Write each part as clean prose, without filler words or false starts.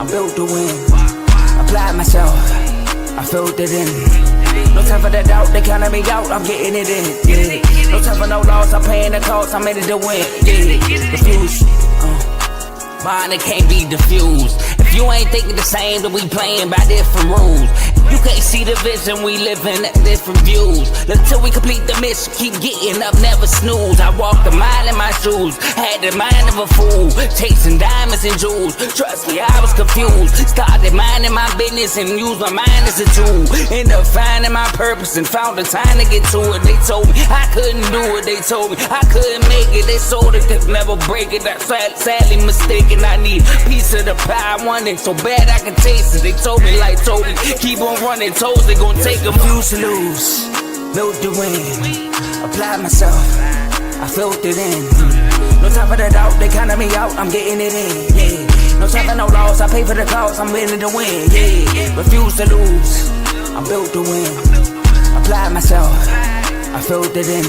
I'm built to win. Applied myself, I filled it in. No time for that doubt, they counted me out, I'm getting it in. Yeah. No time for no loss, I'm paying the cost, I'm in it to win. Yeah. Refuse. Mine, it can't be diffused. If you ain't thinking the same, then we playing by different rules. You can't see the vision, we living at different views. Until we complete the mission, keep getting up, never snooze. I walked a mile in my shoes, had the mind of a fool, chasing diamonds and jewels. Trust me, I was confused. Started minding my business and used my mind as a tool. Ended up finding my purpose and found the time to get to it. They told me I couldn't do it, they told me I couldn't make it. They sold it, could never break it. That's sadly mistaken. I need a piece of the pie, I want it so bad I can taste it. They told me like Toby, keep on running toes, they gon' take them. Used to lose, built to win. Applied myself, I filled it in. No time for the doubt, they counted me out, I'm getting it in. Yeah. No time for no loss, I pay for the cost, I'm winning to win. Yeah. Refuse to lose, I'm built to win. Applied myself, I filled it in.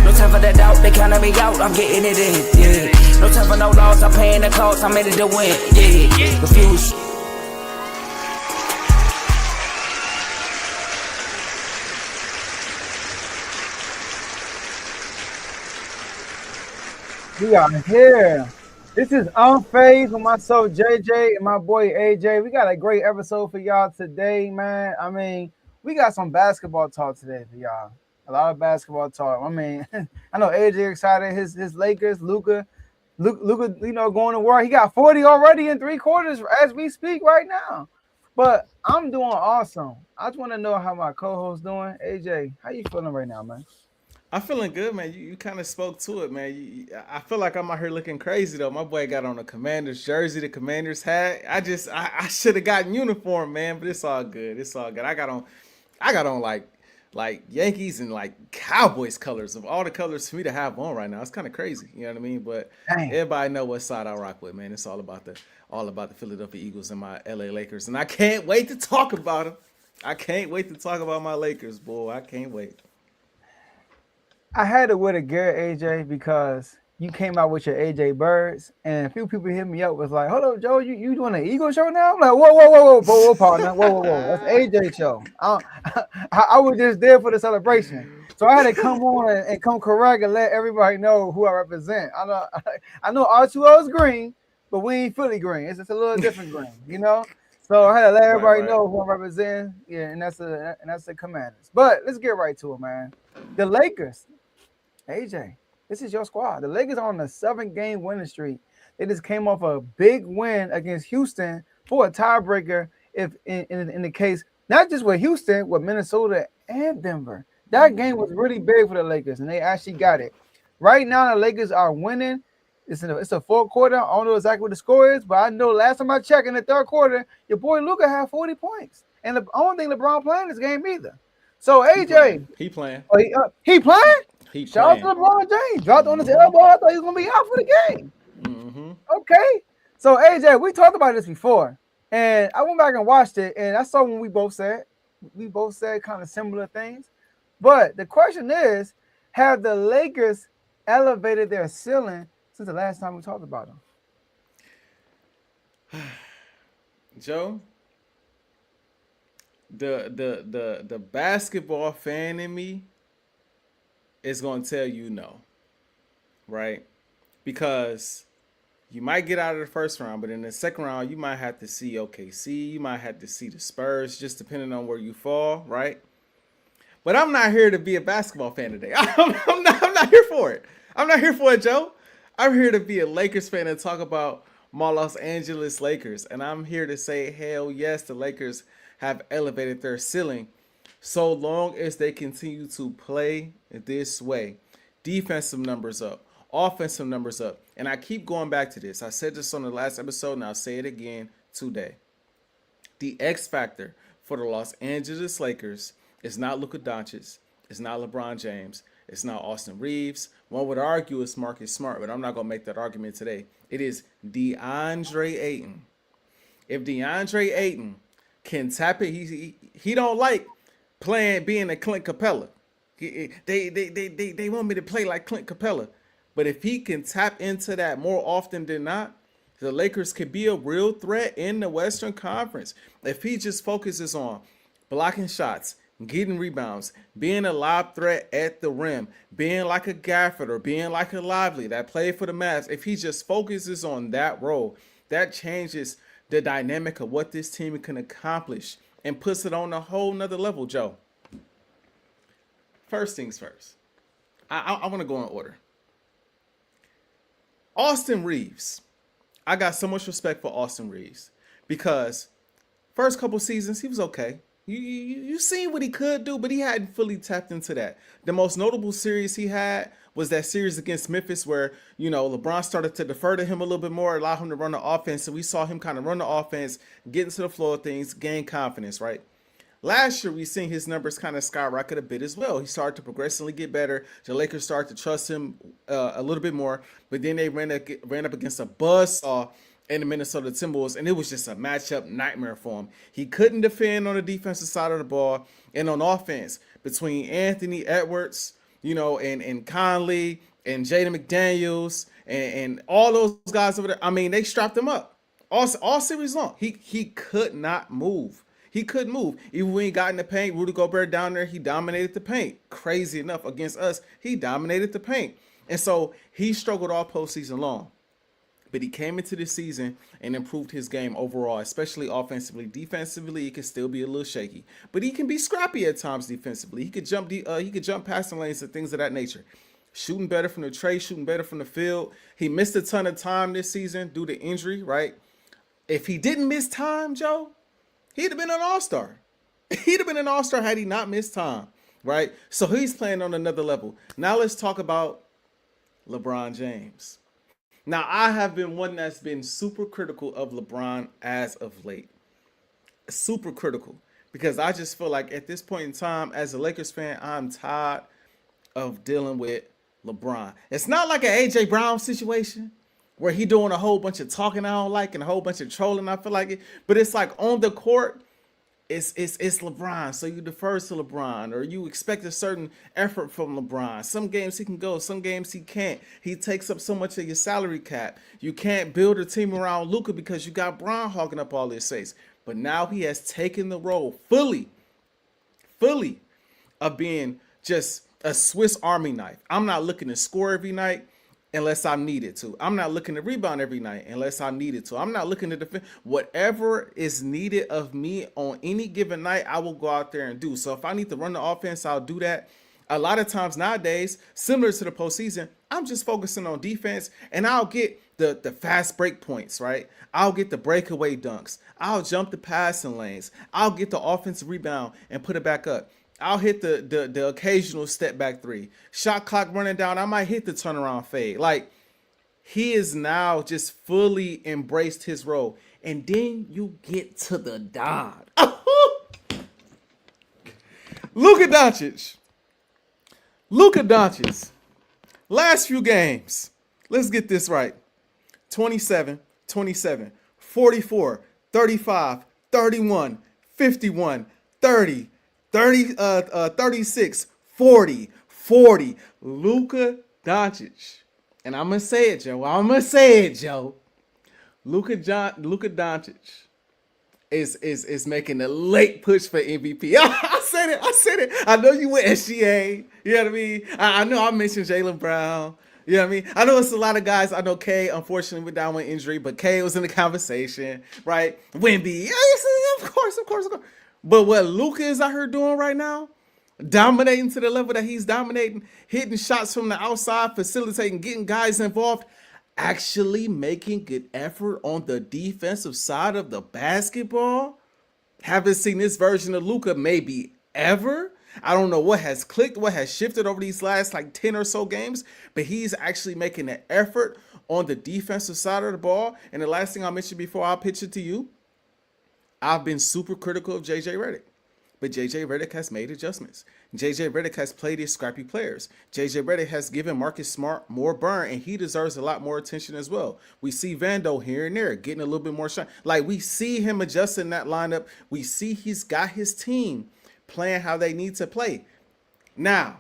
No time for the doubt, they counted me out, I'm getting it in. Yeah. No time for no loss, I'm paying the cost, I'm in it to win. Yeah. Refuse. We are here. This is Unfazed with myself, JJ, and my boy AJ. We got a great episode for y'all today, man. I mean, we got some basketball talk today for y'all. A lot of basketball talk. I mean, I know AJ excited. His Lakers, Luka, you know, going to war. He got 40 already in 3 quarters as we speak right now. But I'm doing awesome. I just want to know how my co-host doing. AJ, how you feeling right now, man? I'm feeling good, man. You kind of spoke to it, man. I feel like I'm out here looking crazy though. My boy got on a Commanders jersey, the Commanders hat. I should have gotten uniform, man, but it's all good. It's all good. I got on like Yankees and like Cowboys colors of all the colors for me to have on right now. It's kind of crazy, you know what I mean? But Dang. everybody know what side I rock with, man. It's all about the Philadelphia Eagles and my LA Lakers, and I can't wait to talk about them. I can't wait to talk about my Lakers, boy. I can't wait. I had to wear the gear, AJ, because you came out with your AJ Birds, and a few people hit me up was like, "Hold up, Joe, you doing an Eagle show now?" I'm like, "Whoa, partner, whoa, that's AJ show." I was just there for the celebration, so I had to come on and come correct and let everybody know who I represent. I know R2L is green, but we ain't fully green. It's just a little different green, you know. So I had to let everybody know who I represent. Yeah, and that's the Commanders. But let's get right to it, man. The Lakers. AJ, this is your squad. The Lakers are on a 7-game winning streak. They just came off a big win against Houston for a tiebreaker. If in the case, not just with Houston, with Minnesota and Denver. That game was really big for the Lakers, and they actually got it. Right now, the Lakers are winning. It's a 4th quarter. I don't know exactly what the score is, but I know last time I checked in the 3rd quarter, your boy Luka had 40 points. And I don't think LeBron playing this game either. So AJ, he playing. Oh, he playing. Shout out to LeBron James. Dropped on his elbow. I thought he was going to be out for the game. Mm-hmm. Okay. So, AJ, we talked about this before. And I went back and watched it. And I saw when we both said kind of similar things. But the question is, have the Lakers elevated their ceiling since the last time we talked about them? Joe, the basketball fan in me is going to tell you no, right? Because you might get out of the first round, but in the second round, you might have to see OKC. You might have to see the Spurs, just depending on where you fall, right? But I'm not here to be a basketball fan today. I'm not here for it. I'm not here for it, Joe. I'm here to be a Lakers fan and talk about my Los Angeles Lakers. And I'm here to say, hell yes, the Lakers have elevated their ceiling so long as they continue to play this way. Defensive numbers up, offensive numbers up. And I keep going back to this. I said this on the last episode, and I'll say it again today. The X factor for the Los Angeles Lakers is not Luka Doncic. It's not LeBron James. It's not Austin Reeves. One would argue it's Marcus Smart, but I'm not going to make that argument today. It is DeAndre Ayton. If DeAndre Ayton can tap it, he don't like being a Clint Capella. They want me to play like Clint Capella. But if he can tap into that more often than not, The Lakers could be a real threat in the Western Conference if he just focuses on blocking shots, getting rebounds, being a lob threat at the rim, being like a Gafford or being like a Lively that played for the Mavs. If he just focuses on that role, that changes the dynamic of what this team can accomplish and puts it on a whole nother level, Joe. First things first. I want to go in order. Austin Reeves. I got so much respect for Austin Reeves because first couple seasons he was okay. You seen what he could do, but he hadn't fully tapped into that. The most notable series he had was that series against Memphis where, LeBron started to defer to him a little bit more, allow him to run the offense. So we saw him kind of run the offense, get into the flow of things, gain confidence, right? Last year, we seen his numbers kind of skyrocket a bit as well. He started to progressively get better. The Lakers started to trust him a little bit more, but then they ran up against a buzzsaw in the Minnesota Timberwolves, and it was just a matchup nightmare for him. He couldn't defend on the defensive side of the ball, and on offense, between Anthony Edwards, and Conley and Jaden McDaniels and all those guys over there, I mean, they strapped him up all series long. He could not move. He couldn't move. Even when he got in the paint, Rudy Gobert down there, he dominated the paint. Crazy enough, against us, he dominated the paint. And so he struggled all postseason long. But he came into the season and improved his game overall, especially offensively. Defensively, he can still be a little shaky. But he can be scrappy at times defensively. He could jump passing lanes and things of that nature. Shooting better from the tray, shooting better from the field. He missed a ton of time this season due to injury, right? If he didn't miss time, Joe, he'd have been an all-star. He'd have been an all-star had he not missed time, right? So he's playing on another level. Now let's talk about LeBron James. Now, I have been one that's been super critical of LeBron as of late. Super critical. Because I just feel like at this point in time, as a Lakers fan, I'm tired of dealing with LeBron. It's not like an AJ Brown situation where he doing a whole bunch of talking I don't like and a whole bunch of trolling I feel like it. But it's like on the court, it's LeBron. So you defer to LeBron or you expect a certain effort from LeBron. Some games he can go, some games he can't. He takes up so much of your salary cap. You can't build a team around Luka because you got Bron hogging up all this space. But now he has taken the role fully of being just a Swiss Army knife. I'm not looking to score every night unless I needed to. I'm not looking to rebound every night unless I needed to. I'm not looking to defend. Whatever is needed of me on any given night, I will go out there and do. So if I need to run the offense, I'll do that. A lot of times nowadays, similar to the postseason, I'm just focusing on defense and I'll get the fast break points, right? I'll get the breakaway dunks. I'll jump the passing lanes. I'll get the offensive rebound and put it back up. I'll hit the occasional step back three. Shot clock running down, I might hit the turnaround fade. Like, he is now just fully embraced his role. And then you get to the Don. Luka Doncic. Last few games. Let's get this right. 27, 44, 35, 31, 51, 30, 36, 40. Luka Doncic. And I'm going to say it, Joe. Luka Doncic is making a late push for MVP. I said it. I know you went SGA. You know what I mean? I know I mentioned Jaylen Brown. You know what I mean? I know it's a lot of guys. I know K, unfortunately, went down with injury, but K was in the conversation, right? Wemby. Of course. But what Luka is out here doing right now, dominating to the level that he's dominating, hitting shots from the outside, facilitating, getting guys involved, actually making good effort on the defensive side of the basketball. Haven't seen this version of Luka maybe ever. I don't know what has clicked, what has shifted over these last 10 or so games, but he's actually making an effort on the defensive side of the ball. And the last thing I'll mention before I pitch it to you, I've been super critical of JJ Redick. But JJ Redick has made adjustments. JJ Redick has played his scrappy players. JJ Redick has given Marcus Smart more burn, and he deserves a lot more attention as well. We see Vando here and there getting a little bit more shot. We see him adjusting that lineup. We see he's got his team playing how they need to play. Now,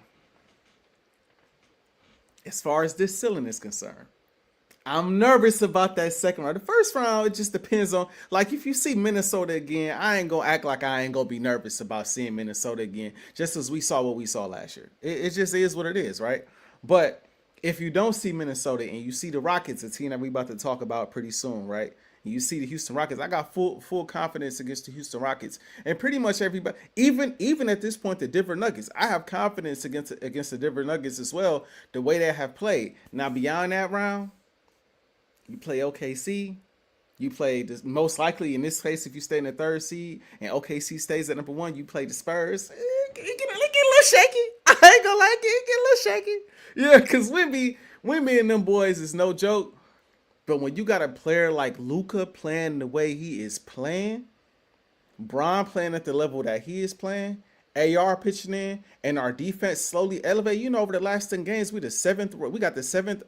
as far as this ceiling is concerned, I'm nervous about that second round. The first round, it just depends on, like, if you see Minnesota again, I ain't gonna act like I ain't gonna be nervous about seeing Minnesota again, just as we saw what we saw last year. It just is what it is, right? But if you don't see Minnesota and you see the Rockets, a team that we about to talk about pretty soon, right? And you see the Houston Rockets, I got full confidence against the Houston Rockets, and pretty much everybody, even at this point, the Denver Nuggets, I have confidence against the Denver Nuggets as well, the way they have played. Now beyond that round. You play OKC. You play this, most likely in this case, if you stay in the third seed and OKC stays at number 1, you play the Spurs. It get a little shaky. I ain't gonna lie, it get a little shaky. Yeah, because Wemby and them boys is no joke. But when you got a player like Luka playing the way he is playing, Bron playing at the level that he is playing, AR pitching in, and our defense slowly elevate. You know, over the last 10 games, we got the seventh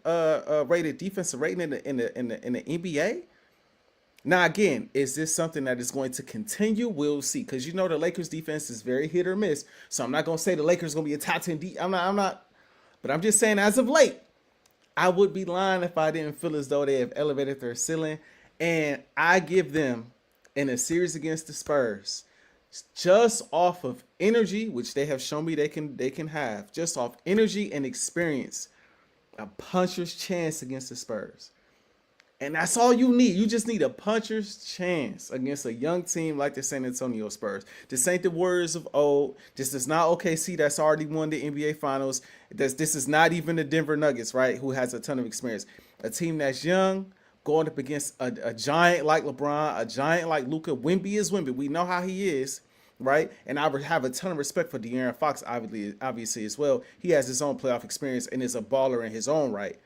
rated defensive rating in the NBA. Now again, is this something that is going to continue? We'll see, because you know the Lakers defense is very hit or miss. So I'm not gonna say the Lakers gonna be a top 10 I'm not, but I'm just saying as of late, I would be lying if I didn't feel as though they have elevated their ceiling, and I give them in a series against the Spurs, just off of energy, which they have shown me they can have, just off energy and experience, a puncher's chance against the Spurs. And that's all you need. You just need a puncher's chance against a young team like the San Antonio Spurs. This ain't the Warriors of old. This is not OKC that's already won the NBA Finals. This is not even the Denver Nuggets, right, who has a ton of experience. A team that's young, going up against a giant like LeBron, a giant like Luka. Wemby is Wemby. We know how he is, right? And I have a ton of respect for De'Aaron Fox, obviously as well. He has his own playoff experience and is a baller in his own right.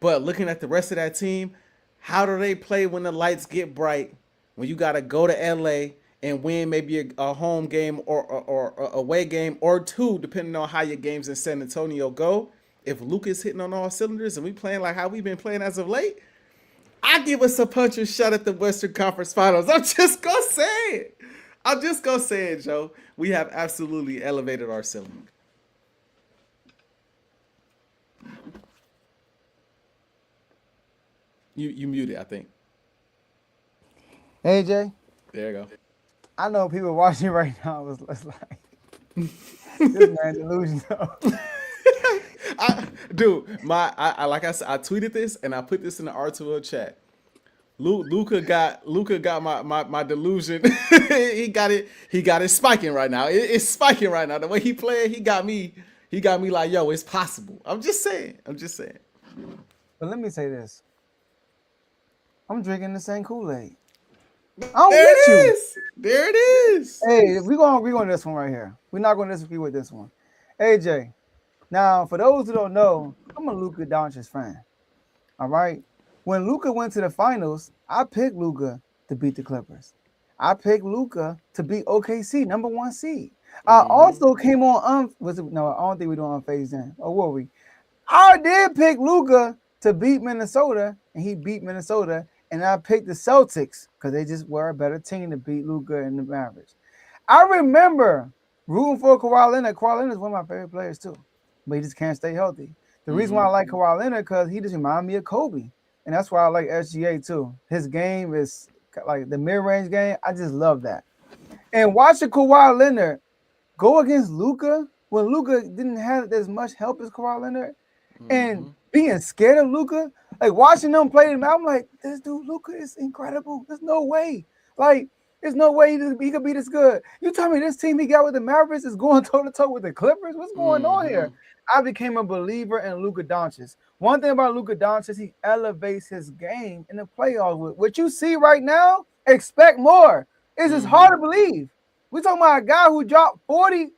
But looking at the rest of that team, how do they play when the lights get bright? When you got to go to LA and win maybe a home game or a away game or two, depending on how your games in San Antonio go. If Luka's hitting on all cylinders and we playing like how we've been playing as of late, I give us a puncher's shot at the Western Conference Finals. I'm just going to say it. Joe. We have absolutely elevated our ceiling. You muted, I think. AJ, there you go. I know people watching right now was like, this man delusional. Like I said, I tweeted this and I put this in the R2L chat. Luka got my delusion. he got it spiking right now. It's spiking right now. The way he played, he got me like, yo, it's possible. I'm just saying. But let me say this. I'm drinking the same Kool-Aid. I'm with you. There it is. Hey, we're going to agree on this one right here. We're not going to disagree with this one. AJ, now, for those who don't know, I'm a Luka Doncic fan. All right? When Luka went to the finals, I picked Luka to beat the Clippers. I picked Luka to beat OKC, number 1 seed. I also came on, I don't think we're doing Unfazed then. Or were we? I did pick Luka to beat Minnesota, and he beat Minnesota. And I picked the Celtics because they just were a better team to beat Luka and the Mavericks. I remember rooting for Kawhi Leonard. Kawhi Leonard is one of my favorite players too, but he just can't stay healthy. The reason why I like Kawhi Leonard because he just reminds me of Kobe, and that's why I like SGA too. His game is like the mid-range game. I just love that. And watching Kawhi Leonard go against Luka when Luka didn't have as much help as Kawhi Leonard, and being scared of Luka. Like watching them play them, I'm like, this dude Luka is incredible. There's no way. Like, there's no way he could be this good. You tell me this team he got with the Mavericks is going toe-to-toe with the Clippers? What's going on here? I became a believer in Luka Doncic. One thing about Luka Doncic, he elevates his game in the playoffs. What you see right now, expect more. It's just hard to believe. We're talking about a guy who dropped 40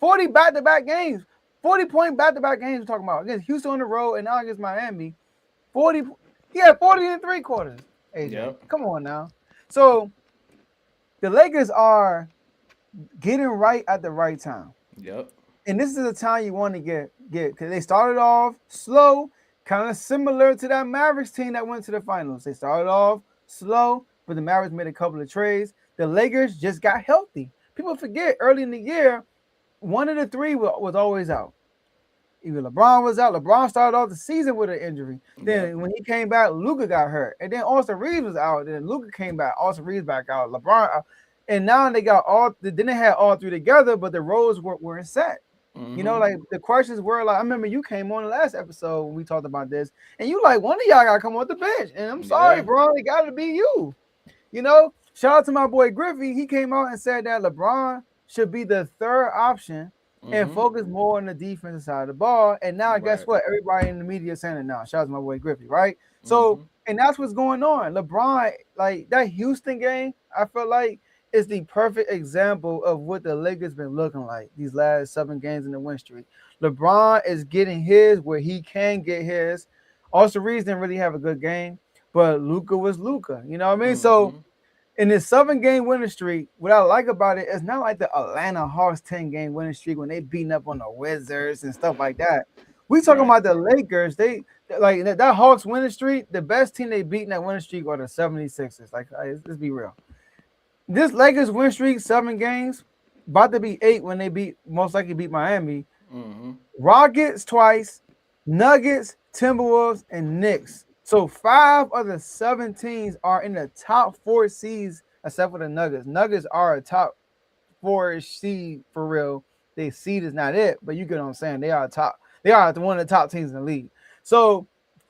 back-to-back games. 40-point back-to-back games we're talking about. Against Houston on the road and now against Miami. 40 and 3 quarters. AJ, Come on now. So the Lakers are getting right at the right time. Yep. And this is the time you want to get because they started off slow, kind of similar to that Mavericks team that went to the finals. They started off slow, but the Mavericks made a couple of trades. The Lakers just got healthy. People forget early in the year, one of the three was always out. even LeBron was out. LeBron started off the season with an injury. Then Yep. when he came back, Luka got hurt, and then Austin Reeves was out. Then Luka came back. Austin Reeves back out. LeBron, and now they got all. Then they had all three together, but the roles weren't set. You know, like the questions were like, I remember you came on the last episode when we talked about this, and you like, one of y'all gotta come off the bench. And I'm sorry, bro, it gotta be you. You know, shout out to my boy Griffey. He came out and said that LeBron should be the third option and focus more on the defensive side of the ball. And now, guess what? Everybody in the media is saying it now. Shout out to my boy Griffey, right? So, and that's what's going on. LeBron, like that Houston game, I feel like is the perfect example of what the Lakers been looking like these last 7 games in the win streak. LeBron is getting his where he can get his. Austin Reeves didn't really have a good game, but Luka was Luka. You know what I mean? So in this 7-game winning streak, what I like about it is not like the Atlanta Hawks 10-game winning streak when they beating up on the Wizards and stuff like that. We talking about the Lakers. They like that Hawks winning streak. The best team they beat in that winning streak are the 76ers. Like, let's be real. This Lakers win streak, 7 games, about to be 8 when they most likely beat Miami. Rockets twice, Nuggets, Timberwolves, and Knicks. So 5 of the 7 teams are in the top 4 seeds, except for the Nuggets. Nuggets are a top 4-ish seed for real. Their seed is not it, but you get what I'm saying. They are top. They are one of the top teams in the league. So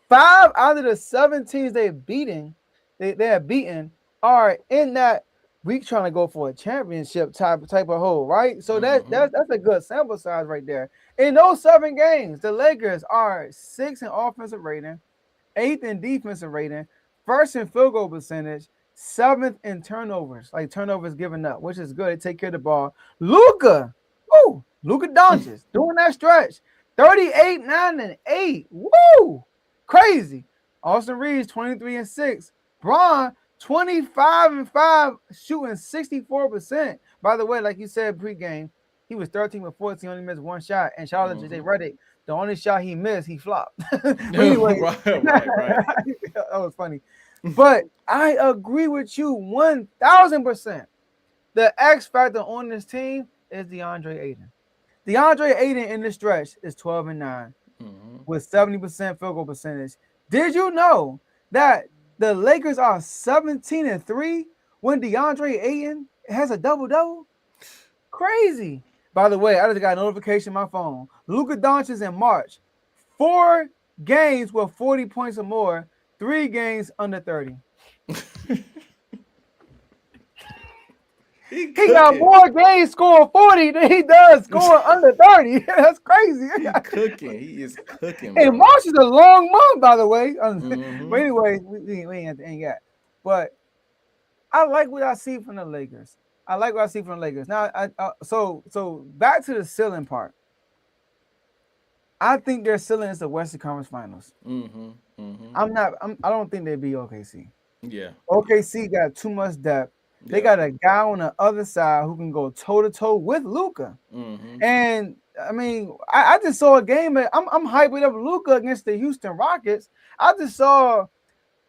5 out of the 7 teams they have beaten are in that. We trying to go for a championship type of hole, right? So that's a good sample size right there. In those 7 games, the Lakers are 6th in offensive rating, 8th in defensive rating, 1st in field goal percentage, 7th in turnovers, like turnovers given up, which is good. They take care of the ball. Luka Doncic doing that stretch, 38, 9, and 8. Woo, crazy. Austin Reeves 23-6. Bron 25-5, shooting 64%. By the way, like you said pregame, he was 13-14, only missed 1 shot. And shout out to JJ Ajae, the only shot he missed, he flopped. Anyway, right. That was funny. But I agree with you 1,000%. The X factor on this team is DeAndre Ayton. DeAndre Ayton in the stretch is 12-9 with 70% field goal percentage. Did you know that the Lakers are 17-3 when DeAndre Ayton has a double-double? Crazy. By the way, I just got a notification on my phone. Luka Doncic in March, 4 games with 40 points or more, 3 games under 30. He got more games scoring 40 than he does scoring under 30. That's crazy. He is cooking. And March is a long month, by the way. But anyway, we ain't at the end yet. But I like what I see from the Lakers. Now, so back to the ceiling part. I think their ceiling is the Western Conference Finals. I don't think they'd be OKC. Yeah. OKC got too much depth. They got a guy on the other side who can go toe-to-toe with Luka. And, I mean, I just saw a game. I'm hyping up Luka against the Houston Rockets. I just saw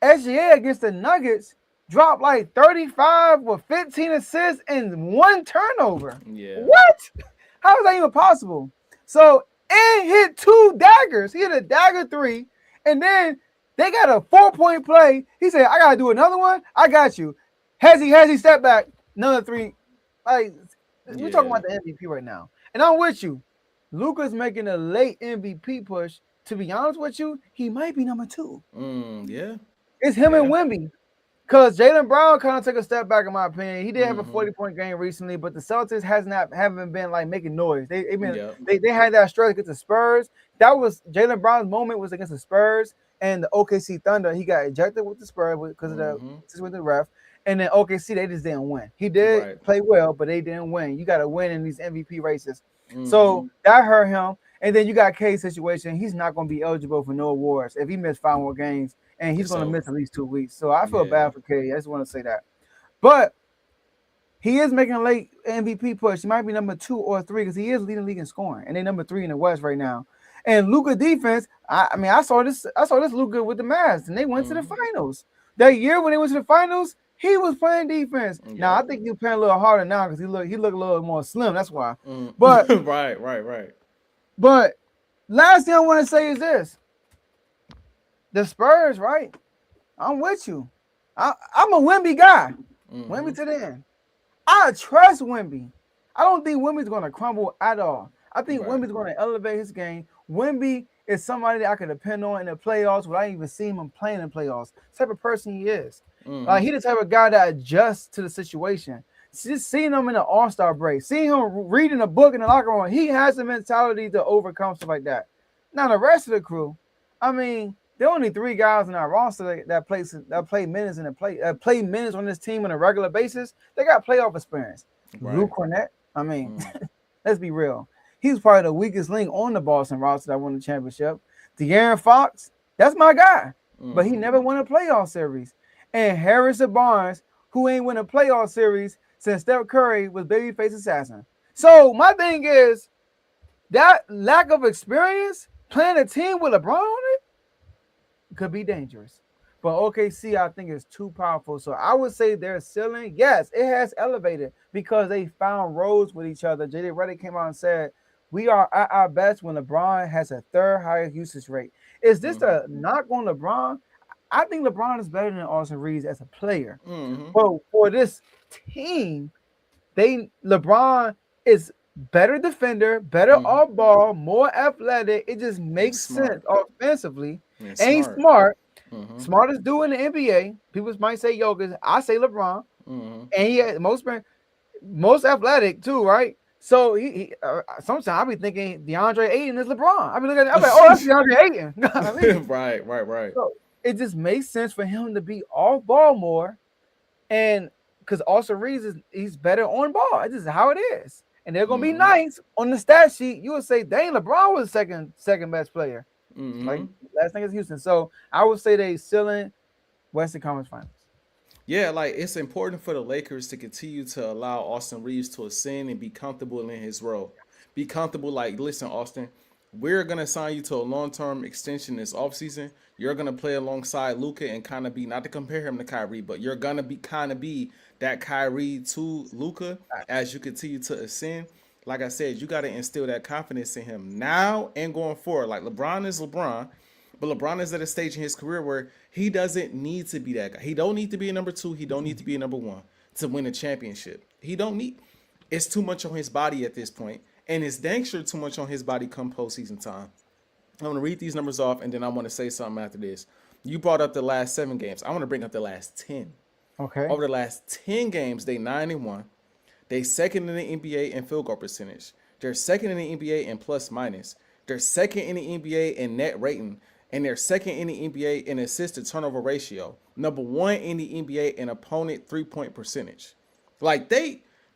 SGA against the Nuggets drop like 35 with 15 assists and 1 turnover. Yeah. What? How is that even possible? So, and hit 2 daggers. He hit a dagger 3, and then they got a 4-point play. He said, I got to do another one. I got you. Has he stepped back? Another 3. Like, we're talking about the MVP right now. And I'm with you. Luka's making a late MVP push. To be honest with you, he might be number 2. Yeah. It's him and Wemby. Because Jaylen Brown kind of took a step back, in my opinion. He did have a 40-point game recently, but the Celtics haven't been like making noise. They had that stretch against the Spurs. That was Jaylen Brown's moment was against the Spurs and the OKC Thunder. He got ejected with the Spurs because of the ref. And then OKC, they just didn't win. He did play well, but they didn't win. You got to win in these MVP races. So that hurt him. And then you got K's situation. He's not going to be eligible for no awards if he missed 5 more games, and he's going to miss at least 2 weeks. So I feel bad for K. I just want to say that. But he is making a late MVP push. He might be number 2 or 3 because he is leading the league in scoring, and they're number 3 in the West right now. And Luka defense, I saw this Luka with the Mavs, and they went to the finals. That year when they went to the finals, he was playing defense. Now I think he's playing a little harder now because he look a little more slim. That's why. But right. But Last thing I want to say is this: the Spurs, right? I'm with you. I'm a Wemby guy. Wemby to the end. I trust Wemby. I don't think Wemby's going to crumble at all. I think Wemby's going to elevate his game. Wemby is somebody that I can depend on in the playoffs without even seeing him playing in playoffs. The type of person he is. Like, he's the type of guy that adjusts to the situation. Just seeing him in the All-Star break, seeing him reading a book in the locker room, he has the mentality to overcome stuff like that. Now, the rest of the crew, I mean, there are only 3 guys in our roster that play minutes play minutes on this team on a regular basis. They got playoff experience. Luke Cornett, I mean, let's be real. He's probably the weakest link on the Boston roster that won the championship. De'Aaron Fox, that's my guy, but he never won a playoff series. And Harrison Barnes, who ain't win a playoff series since Steph Curry was babyface assassin. So my thing is that lack of experience playing a team with LeBron on it could be dangerous. But OKC, I think, is too powerful. So I would say their ceiling, yes, it has elevated because they found roads with each other. JJ Redick came out and said, we are at our best when LeBron has a 3rd highest usage rate. Is this a knock on LeBron? I think LeBron is better than Austin Reeves as a player. But for this team, LeBron is better defender, better off ball, more athletic. It just makes sense offensively. Ain't smart. Smartest dude in the NBA. People might say Jokic. I say LeBron. And he had most athletic too, right? So he sometimes I be thinking DeAndre Ayton is LeBron. I be looking at it, I'm like, oh, that's DeAndre Ayton. You know what I mean? Right. So it just makes sense for him to be off ball more, and because Austin Reeves he's better on ball. This is how it is. And they're gonna be nice on the stat sheet. You would say, dang, LeBron was the second best player. Like last thing is Houston. So I would say they ceiling Western Conference Finals. Yeah, like it's important for the Lakers to continue to allow Austin Reeves to ascend and be comfortable in his role. Be comfortable, like, listen, Austin, we're gonna sign you to a long-term extension this offseason. You're gonna play alongside Luka and kind of be, not to compare him to Kyrie, but you're gonna be that Kyrie to Luka as you continue to ascend. Like I said, you got to instill that confidence in him now and going forward. Like LeBron is LeBron, but LeBron is at a stage in his career where he doesn't need to be that guy. He don't need to be a number 2. He don't need to be a number 1 to win a championship. He don't need. It's too much on his body at this point, and it's dang sure too much on his body come postseason time. I'm going to read these numbers off, and then I want to say something after this. You brought up the last 7 games. I want to bring up the last 10. Okay. Over the last 10 games, they 9-1. They second in the NBA in field goal percentage. They're second in the NBA in plus minus. They're second in the NBA in net rating. And they're second in the NBA in assist to turnover ratio. Number 1 in the NBA in opponent 3-point percentage. Like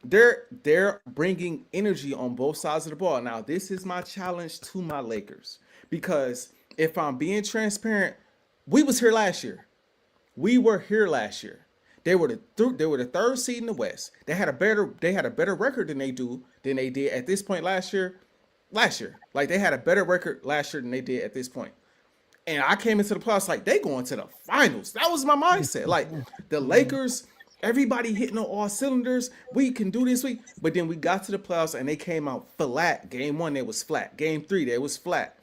they're bringing energy on both sides of the ball. Now, this is my challenge to my Lakers. Because if I'm being transparent, we was here last year. We were here last year. They were the 3rd seed in the West. They had a better record than they did at this point last year. Like they had a better record last year than they did at this point. And I came into the playoffs like they going to the finals. That was my mindset. Like the Lakers, everybody hitting on all cylinders. We can do this week. But then we got to the playoffs and they came out flat. Game 1, they was flat. Game 3, they was flat.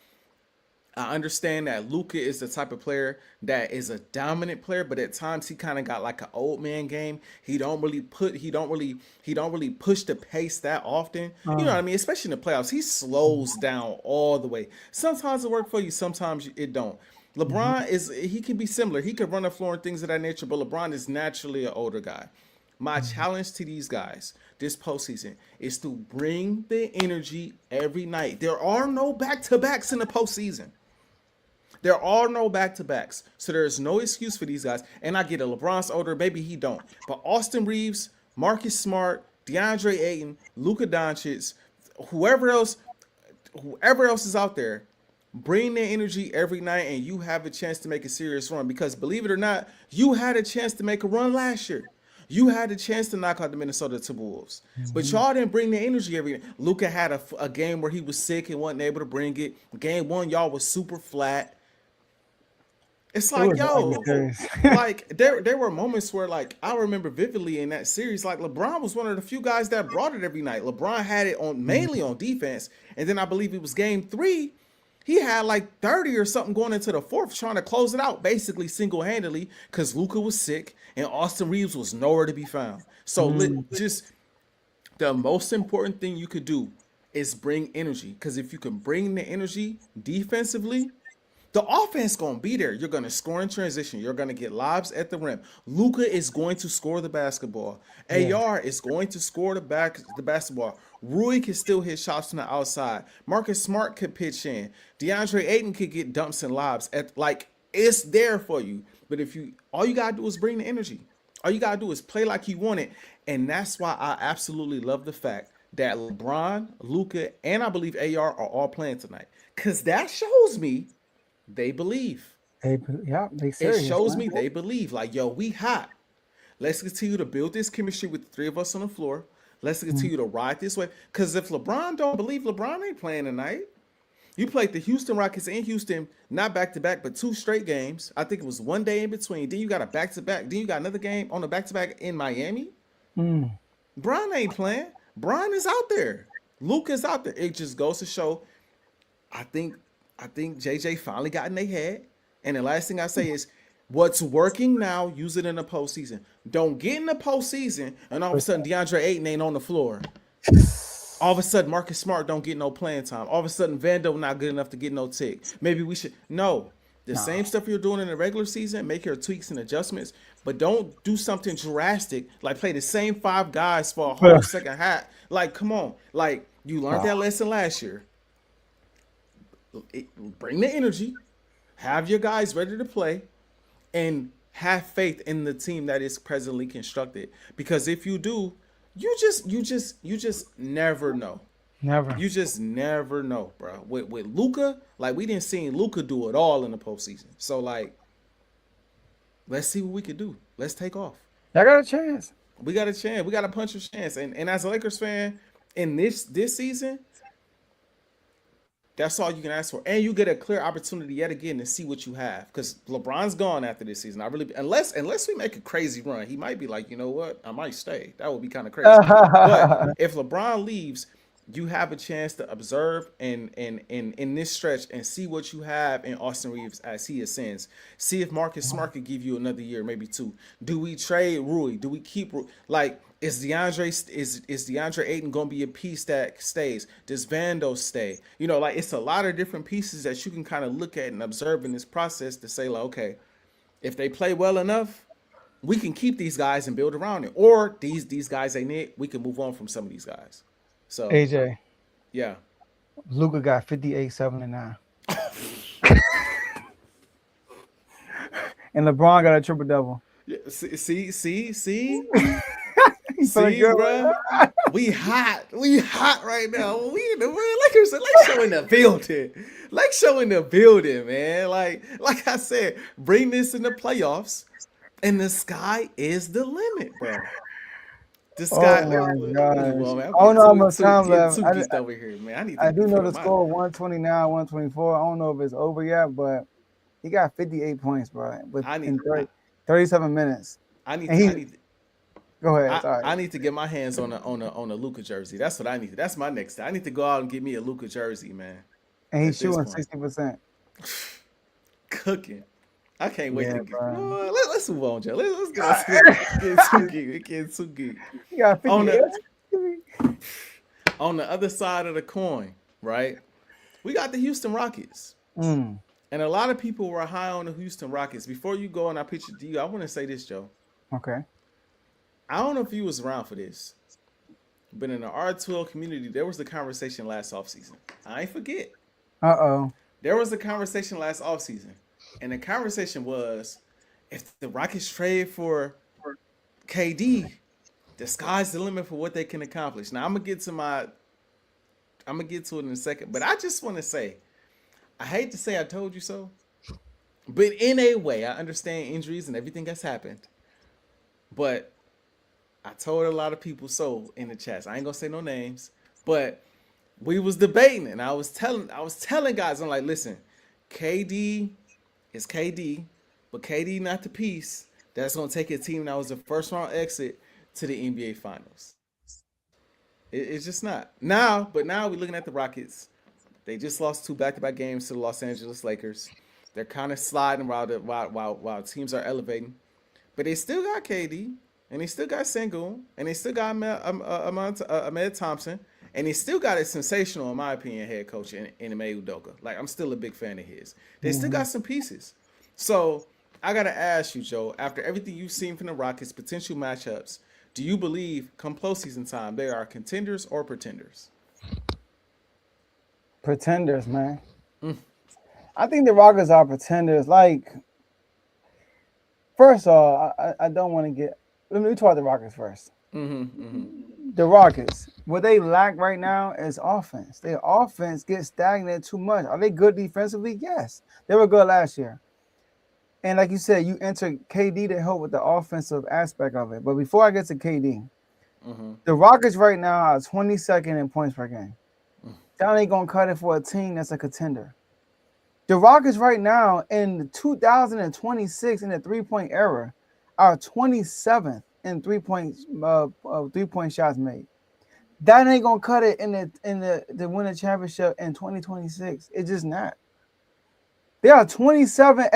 I understand that Luka is the type of player that is a dominant player, but at times he kind of got like an old man game. He don't really push the pace that often. You know what I mean? Especially in the playoffs, he slows down all the way. Sometimes it works for you, sometimes it don't. LeBron he can be similar. He can run the floor and things of that nature, but LeBron is naturally an older guy. My challenge to these guys this postseason is to bring the energy every night. There are no back-to-backs in the postseason. There are no back-to-backs. So there's no excuse for these guys. And I get it. LeBron's older. Maybe he don't. But Austin Reeves, Marcus Smart, DeAndre Ayton, Luka Doncic, whoever else is out there, bring their energy every night and you have a chance to make a serious run. Because believe it or not, you had a chance to make a run last year. You had a chance to knock out the Minnesota Timberwolves. But y'all didn't bring the energy every night. Luka had a game where he was sick and wasn't able to bring it. Game 1, y'all was super flat. It's like, like there were moments where, like, I remember vividly in that series, like LeBron was one of the few guys that brought it every night. LeBron had it on mainly on defense, and then I believe it was game 3. He had like 30 or something going into the fourth, trying to close it out, basically single-handedly, because Luka was sick and Austin Reeves was nowhere to be found. So just the most important thing you could do is bring energy. Because if you can bring the energy defensively, the offense gonna be there. You're gonna score in transition. You're gonna get lobs at the rim. Luka is going to score the basketball. AR is going to score the basketball. Rui can still hit shots from the outside. Marcus Smart could pitch in. DeAndre Ayton could get dumps and lobs. It's there for you. But all you gotta do is bring the energy. All you gotta do is play like you want it. And that's why I absolutely love the fact that LeBron, Luka, and I believe AR are all playing tonight. Cause that shows me they believe. They serious, It shows man. me they believe. Like, yo, we hot. Let's continue to build this chemistry with the three of us on the floor. Let's continue to ride this way. Because if LeBron don't believe, LeBron ain't playing tonight. You played the Houston Rockets in Houston, not back-to-back, but 2 straight games. I think it was 1 day in between. Then you got a back-to-back. Then you got another game on a back-to-back in Miami. Bron ain't playing. Bron is out there. Luke is out there. It just goes to show, I think JJ finally got in their head. And the last thing I say is, what's working now, use it in the postseason. Don't get in the postseason and all of a sudden DeAndre Ayton ain't on the floor. All of a sudden Marcus Smart don't get no playing time. All of a sudden Vando not good enough to get no tick. Maybe we should same stuff you're doing in the regular season. Make your tweaks and adjustments, but don't do something drastic like play the same 5 guys for a whole second half. Like, come on, like you learned that lesson last year. Bring the energy, have your guys ready to play, and have faith in the team that is presently constructed. Because if you do, you just never know. Never. You just never know, bro. With Luka, like we didn't see Luka do it all in the postseason. So like, let's see what we could do. Let's take off. I got a chance. We got a chance. We got a punch of chance. And as a Lakers fan, in this season, that's all you can ask for. And you get a clear opportunity yet again to see what you have. Because LeBron's gone after this season. Unless we make a crazy run, he might be like, you know what? I might stay. That would be kind of crazy. But if LeBron leaves, you have a chance to observe and in this stretch and see what you have in Austin Reeves as he ascends. See if Marcus Smart could give you another year, maybe 2. Do we trade Rui? Do we keep Rui? Like, is DeAndre Ayton gonna be a piece that stays? Does Vando stay? You know, like it's a lot of different pieces that you can kind of look at and observe in this process to say, like, okay, if they play well enough, we can keep these guys and build around it. Or these guys ain't it, we can move on from some of these guys. So AJ. Yeah. Luka got 58, 7, and 9. And LeBron got a triple double. Yeah, see, Good, bro. We hot right now. We in the Lakers show in the building. Like show in the building, man. Like I said, bring this in the playoffs, and the sky is the limit, bro. The sky. Oh my gosh. Well, I don't know how much time left. Over here, man. I do know the score 129, 124. I don't know if it's over yet, but he got 58 points, bro. In 37 minutes. Go ahead. I need to get my hands on a Luka jersey. That's what I need. That's my next step. I need to go out and get me a Luka jersey, man. And he's shooting 60%. Cooking. I can't wait to get. Let's move on, Joe. Let's get too geek. Get too geek. You got 58. On the other side of the coin, right? We got the Houston Rockets. And a lot of people were high on the Houston Rockets. Before you go and I pitch it to you, I want to say this, Joe. Okay. I don't know if you was around for this, but in the R12 community, there was the conversation last offseason. I ain't forget. There was a conversation last offseason, and the conversation was, if the Rockets trade for KD, the sky's the limit for what they can accomplish. Now I'm gonna get to it in a second, but I just want to say, I hate to say I told you so, but in a way, I understand injuries and everything that's happened, but I told a lot of people so in the chats. I ain't gonna say no names, but we was debating, and I was telling guys, I'm like, listen, KD is KD, but KD not the piece that's gonna take a team that was a first round exit to the NBA Finals. It's just not now. But now we're looking at the Rockets. They just lost 2 back-to-back games to the Los Angeles Lakers. They're kind of sliding while teams are elevating. But they still got KD, and they still got Sengun, and they still got Ahmed Thompson, and they still got a sensational, in my opinion, head coach in Ime Udoka. Like, I'm still a big fan of his. They still got some pieces. So I got to ask you, Joe, after everything you've seen from the Rockets, potential matchups, do you believe come postseason time they are contenders or pretenders? Pretenders, man. I think the Rockets are pretenders. Like, first of all, I don't want to get. Let me talk about the Rockets first. The Rockets, what they lack right now is offense. Their offense gets stagnant too much. Are they good defensively? Yes. They were good last year. And like you said, you enter KD to help with the offensive aspect of it. But before I get to KD, the Rockets right now are 22nd in points per game. That ain't going to cut it for a team that's a contender. The Rockets right now in 2026 in the three-point era are 27th in three-point shots made. That ain't gonna cut it in the win a championship in 2026. It's just not. They are 27.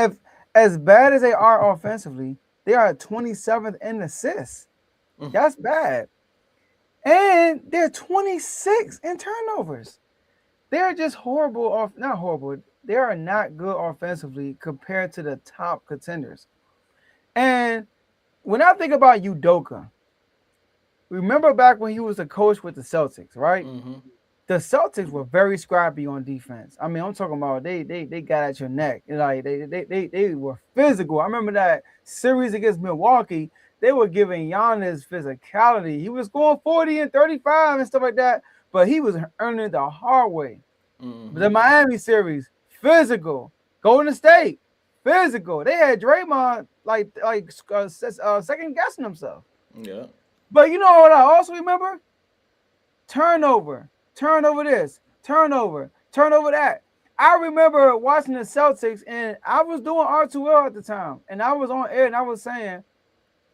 As bad as they are offensively, they are 27th in assists. That's bad. And they're 26 in turnovers. They're just horrible not horrible. They are not good offensively compared to the top contenders. And when I think about Udoka, remember back when he was a coach with the Celtics, right? The Celtics were very scrappy on defense. I mean, I'm talking about they got at your neck. Like they were physical. I remember that series against Milwaukee, they were giving Giannis physicality. He was going 40 and 35 and stuff like that, but he was earning it the hard way. The Miami series, physical. Golden State, physical. They had Draymond second guessing himself. Yeah. But you know what I also remember? Turnover this, turnover that. I remember watching the Celtics, and I was doing R2L at the time, and I was on air, and I was saying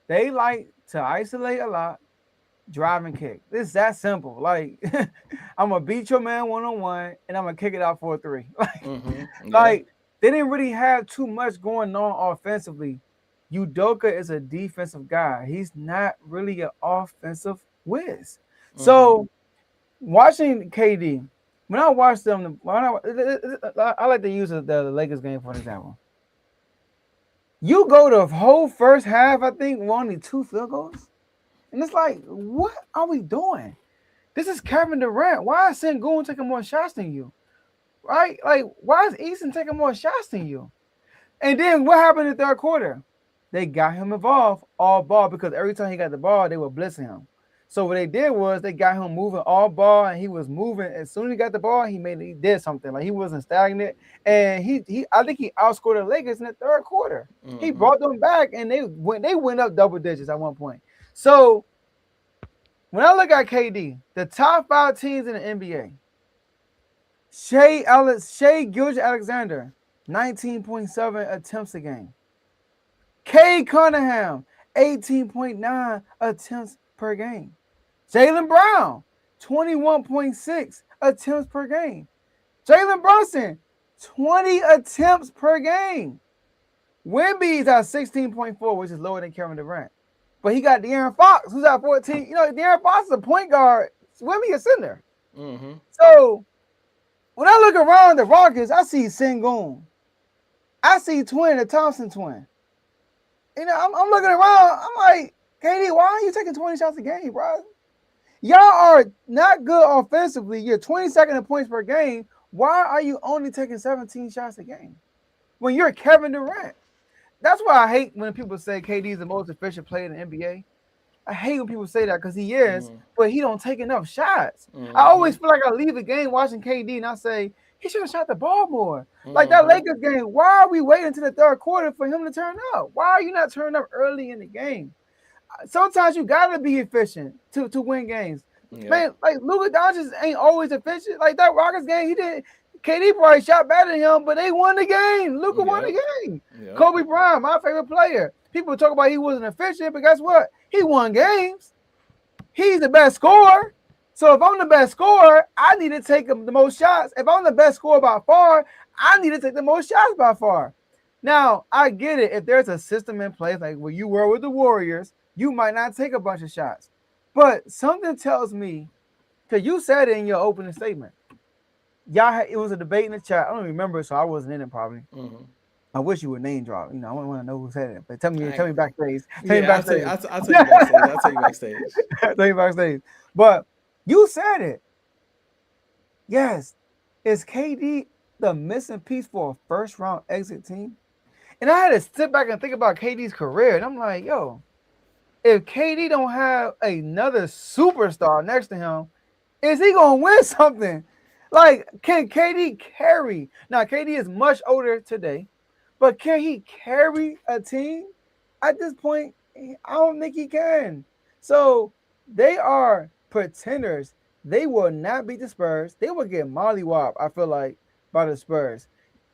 they like to isolate a lot, drive and kick. It's that simple. Like, I'm going to beat your man one-on-one, and I'm going to kick it out for a 3. Like, they didn't really have too much going on offensively. Udoka is a defensive guy. He's not really an offensive whiz. So, watching KD, when I watch them, I like to use the Lakers game for an example. You go the whole first half, I think, with only 2 field goals. And it's like, what are we doing? This is Kevin Durant. Why is Sengun taking more shots than you? Right? Like, why is Easton taking more shots than you? And then what happened in the third quarter? They got him involved all ball because every time he got the ball, they were blitzing him. So what they did was they got him moving all ball, and he was moving. As soon as he got the ball, he did something. Like, he wasn't stagnant. And I think he outscored the Lakers in the third quarter. He brought them back, and they went up double digits at one point. So when I look at KD, the top 5 teams in the NBA, Shai Gilgeous-Alexander, 19.7 attempts a game. Cade Cunningham, 18.9 attempts per game. Jaylen Brown, 21.6 attempts per game. Jalen Brunson, 20 attempts per game. Wemby's at 16.4, which is lower than Kevin Durant. But he got De'Aaron Fox, who's at 14. You know, De'Aaron Fox is a point guard. Wemby is center. So when I look around the Rockets, I see Sengun. I see the Thompson twin. You know, I'm looking around. I'm like, KD, why are you taking 20 shots a game, bro? Y'all are not good offensively. You're 22nd in points per game. Why are you only taking 17 shots a game when you're Kevin Durant? That's why I hate when people say KD is the most efficient player in the NBA. I hate when people say that because he is, but he don't take enough shots. I always feel like I leave the game watching KD and I say, he should have shot the ball more. Like that Lakers game, why are we waiting until the third quarter for him to turn up? Why are you not turning up early in the game? Sometimes you gotta be efficient to win games. Man, like Luka Doncic ain't always efficient. Like that Rockets game, KD probably shot better than him, but they won the game. Luka won the game. Kobe Bryant, my favorite player. People talk about he wasn't efficient, but guess what? He won games. He's the best scorer. So if I'm the best scorer, I need to take the most shots. If I'm the best scorer by far, I need to take the most shots by far. Now, I get it. If there's a system in place, like where you were with the Warriors, you might not take a bunch of shots. But something tells me, because you said it in your opening statement, it was a debate in the chat. I don't remember, so I wasn't in it probably. Mm-hmm. I wish you would name drop. You know, I want to know who said it. But tell me backstage. I'll tell you backstage. I'll tell you backstage. Tell you backstage. But you said it. Yes. Is KD the missing piece for a first round exit team? And I had to sit back and think about KD's career. And I'm like, yo, if KD don't have another superstar next to him, is he going to win something? Like, can KD carry? Now, KD is much older today, but can he carry a team? At this point, I don't think he can. So they are pretenders. They will not beat the Spurs. They will get mollywopped, I feel like, by the Spurs.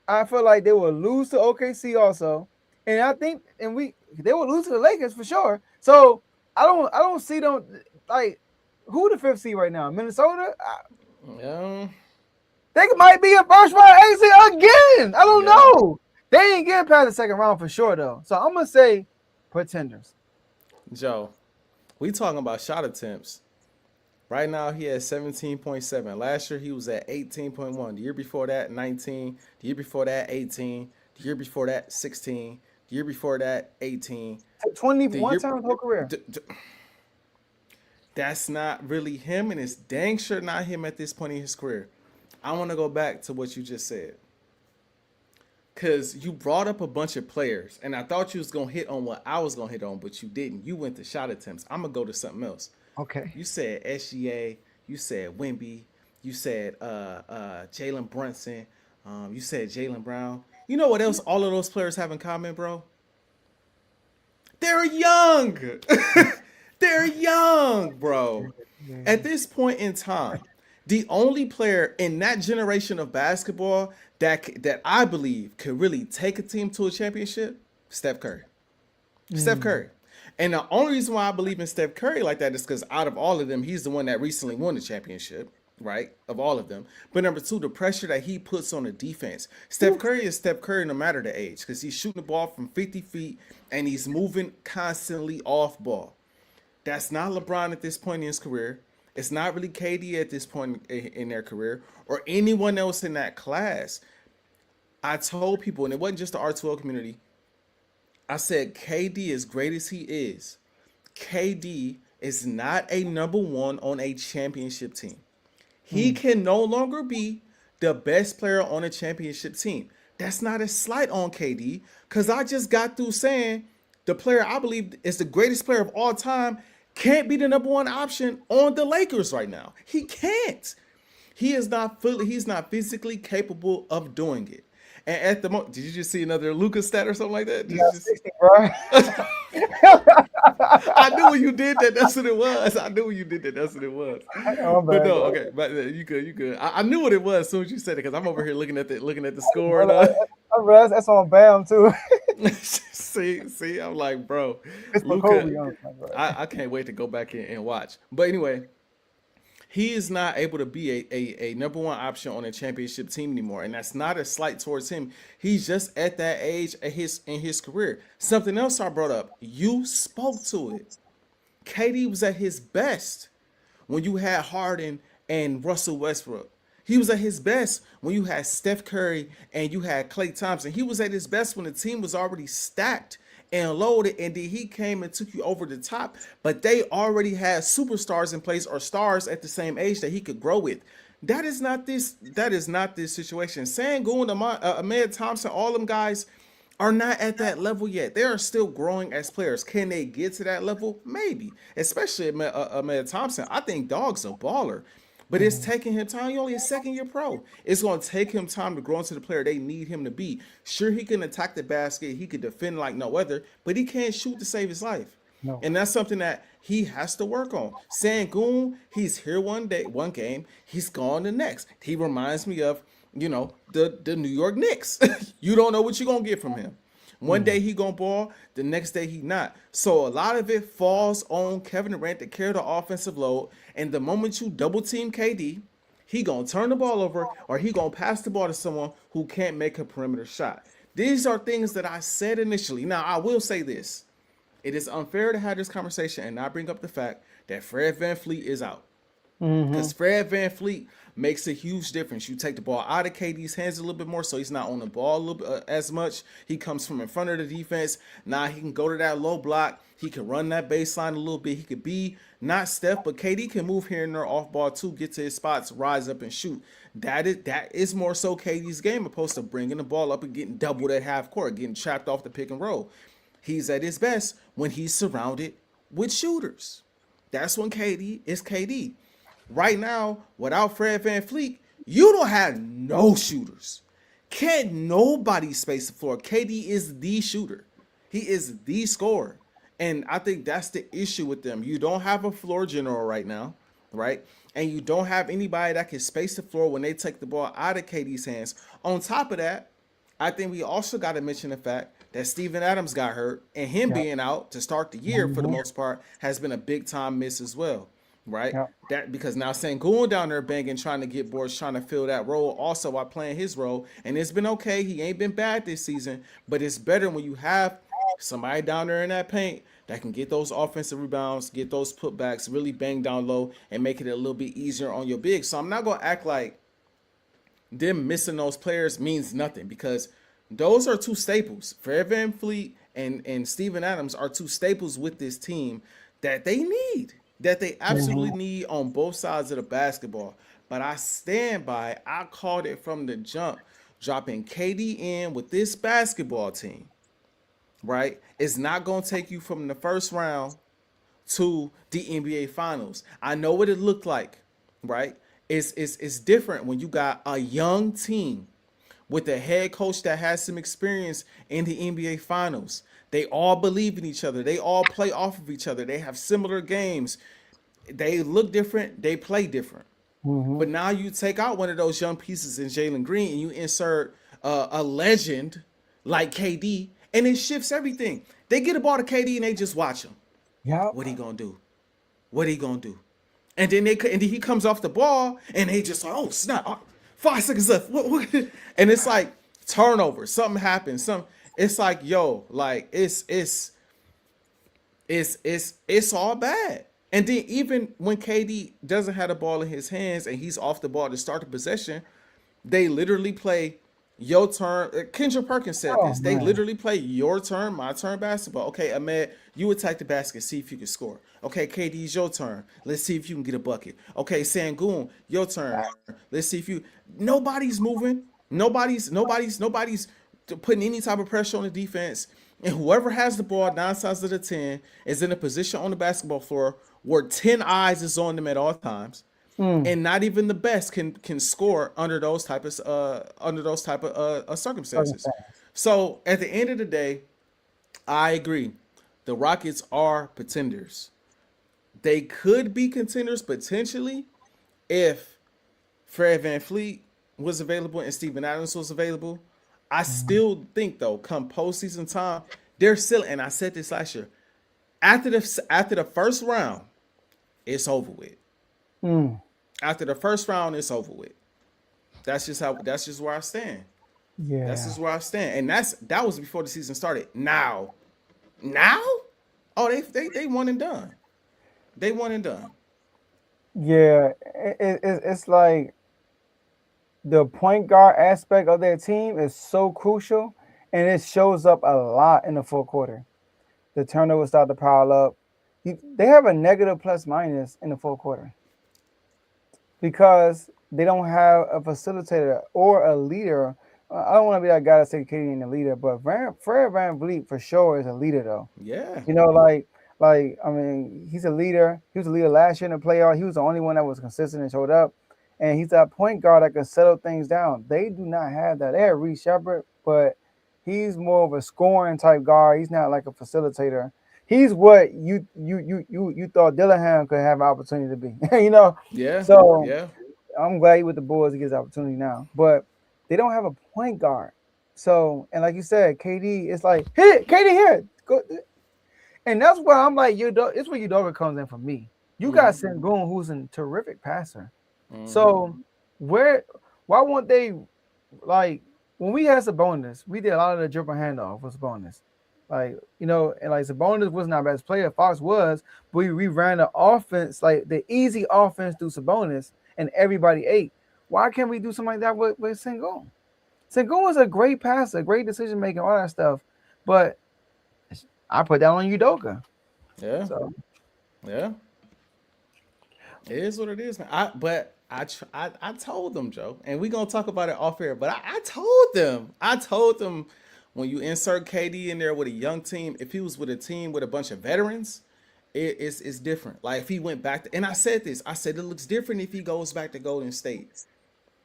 I feel like they will lose to OKC also. And I think they will lose to the Lakers for sure. So I don't see them like who the fifth seed right now? Minnesota? Yeah. They might be a first round exit again. I don't know. They ain't getting past the second round for sure though. So I'm gonna say pretenders. Joe, we talking about shot attempts. Right now he has 17.7. Last year he was at 18.1. The year before that 19. The year before that 18. The year before that 16. The year before that 18. 21 times his whole career. That's not really him, and it's dang sure not him at this point in his career. I want to go back to what you just said. Because you brought up a bunch of players, and I thought you was going to hit on what I was going to hit on, but you didn't. You went to shot attempts. I'm going to go to something else. Okay. You said SGA. You said Wemby. You said Jalen Brunson. You said Jaylen Brown. You know what else all of those players have in common, bro? They're young. They're young, bro. At this point in time, the only player in that generation of basketball that I believe could really take a team to a championship, Steph Curry. Steph Curry. And the only reason why I believe in Steph Curry like that is because out of all of them, he's the one that recently won the championship, right? Of all of them. But number two, the pressure that he puts on the defense. Steph Curry is Steph Curry no matter the age because he's shooting the ball from 50 feet and he's moving constantly off ball. That's not LeBron at this point in his career. It's not really KD at this point in their career or anyone else in that class. I told people, and it wasn't just the R2L community, I said KD, as great as he is, KD is not a number one on a championship team. He can no longer be the best player on a championship team. That's not a slight on KD because I just got through saying the player I believe is the greatest player of all time can't be the number one option on the Lakers right now. He can't. He's not physically capable of doing it. And at the moment, did you just see another Luka stat or something like that? Yeah, 60, bro. I knew when you did that. That's what it was. I knew when you did that. That's what it was. But no, okay, but you good. I knew what it was as soon as you said it because I'm over here looking at the score. That's on Bam too. see, I'm like, bro, It's Luka. I can't wait to go back and watch. But anyway. He is not able to be a number one option on a championship team anymore. And that's not a slight towards him. He's just at that age in his career. Something else I brought up. You spoke to it. KD was at his best when you had Harden and Russell Westbrook. He was at his best when you had Steph Curry and you had Klay Thompson. He was at his best when the team was already stacked and loaded, and then he came and took you over the top. But they already had superstars in place or stars at the same age that he could grow with. That is not this situation. Sengun, Ahmed Thompson, all them guys are not at that level yet. They are still growing as players. Can they get to that level? Maybe. Especially Ahmed Thompson. I think Dog's a baller. But it's taking him time. He's only a second-year pro. It's going to take him time to grow into the player they need him to be. Sure, he can attack the basket. He can defend like no other, but he can't shoot to save his life. No. And that's something that he has to work on. Sengun, he's here one game. He's gone the next. He reminds me of, the New York Knicks. You don't know what you're going to get from him. One day he gonna ball, the next day he not. So a lot of it falls on Kevin Durant to carry the offensive load. And the moment you double team KD, he gonna turn the ball over or he gonna pass the ball to someone who can't make a perimeter shot. These are things that I said initially. Now I will say this. It is unfair to have this conversation and not bring up the fact that Fred VanVleet is out. Because Fred VanVleet makes a huge difference. You take the ball out of KD's hands a little bit more, so he's not on the ball a little bit, as much. He comes from in front of the defense. Now he can go to that low block. He can run that baseline a little bit. He could be not Steph, but KD can move here and there off ball too, get to his spots, rise up and shoot. That is more so KD's game, opposed to bringing the ball up and getting doubled at half court, getting trapped off the pick and roll. He's at his best when he's surrounded with shooters. That's when KD is KD. Right now, without Fred VanVleet, you don't have no shooters. Can't nobody space the floor. KD is the shooter. He is the scorer. And I think that's the issue with them. You don't have a floor general right now, right? And you don't have anybody that can space the floor when they take the ball out of KD's hands. On top of that, I think we also got to mention the fact that Steven Adams got hurt, and him being out to start the year for the most part has been a big time miss as well. Right? That because now Sengun down there banging, trying to get boards, trying to fill that role also while playing his role. And it's been okay. He ain't been bad this season, but it's better when you have somebody down there in that paint that can get those offensive rebounds, get those putbacks, really bang down low and make it a little bit easier on your big. So I'm not going to act like them missing those players means nothing, because those are two staples. Fred VanVleet and Steven Adams are two staples with this team that they need. That they absolutely need on both sides of the basketball. But I stand by, I called it from the jump, dropping KD in with this basketball team, right? It's not going to take you from the first round to the NBA Finals. I know what it looked like, right? It's different when you got a young team with a head coach that has some experience in the NBA Finals. They all believe in each other. They all play off of each other. They have similar games. They look different. They play different. But now you take out one of those young pieces in Jalen Green and you insert a legend like KD, and it shifts everything. They get a ball to KD and they just watch him. Yeah. What he gonna do? What he gonna do? And then he comes off the ball and they just like, oh snap, 5 seconds left. What? And it's like turnover. Something happens. It's like, yo, like it's all bad. And then even when KD doesn't have the ball in his hands and he's off the ball to start the possession, they literally play your turn. Kendra Perkins said this. They literally play your turn, my turn basketball. Okay, Ahmed, you attack the basket, see if you can score. Okay, KD's your turn. Let's see if you can get a bucket. Okay, Sengun, your turn. Let's see if you. Nobody's moving. Nobody's putting any type of pressure on the defense. And whoever has the ball 9 times out of 10 is in a position on the basketball floor where 10 eyes is on them at all times. And not even the best can score under those type of circumstances. So at the end of the day, I agree. The Rockets are contenders. They could be contenders potentially if Fred VanVleet was available and Steven Adams was available. I still think though, come postseason time, they're still. And I said this last year. After the first round, it's over with. After the first round, it's over with. That's just where I stand. Yeah. That's just where I stand. And that was before the season started. Now? Oh, they won and done. They won and done. Yeah. It's like the point guard aspect of their team is so crucial, and it shows up a lot in the fourth quarter. The turnovers start to pile up. They have a negative plus minus in the fourth quarter because they don't have a facilitator or a leader. I don't want to be that guy that's saying KD ain't a leader, but Fred VanVleet for sure is a leader though. Yeah. You know, like I mean, he's a leader. He was a leader last year in the playoffs. He was the only one that was consistent and showed up. And he's that point guard that can settle things down. They do not have that. They have Reed Shepard, but he's more of a scoring type guard. He's not like a facilitator. He's what you thought Dillingham could have an opportunity to be. You know? Yeah. So yeah. I'm glad he with the Bulls. He gets opportunity now. But they don't have a point guard. So, and like you said, KD, it's like, hit, KD here. Go. And that's where I'm like, it's where Udoka comes in for me. You got Sengun, who's a terrific passer. So why won't they, like, when we had Sabonis, we did a lot of the dribble handoff with Sabonis. Like, and like Sabonis wasn't our best player, Fox was, but we ran the offense, like the easy offense through Sabonis, and everybody ate. Why can't we do something like that with Sengun? Sengun is a great passer, great decision making, all that stuff. But I put that on Udoka. Yeah. So. Yeah. It is what it is, man. I told them, Joe, and we gonna talk about it off air. But I told them when you insert KD in there with a young team, if he was with a team with a bunch of veterans, it's different. Like if he went back to, and I said this, I said it looks different if he goes back to Golden State.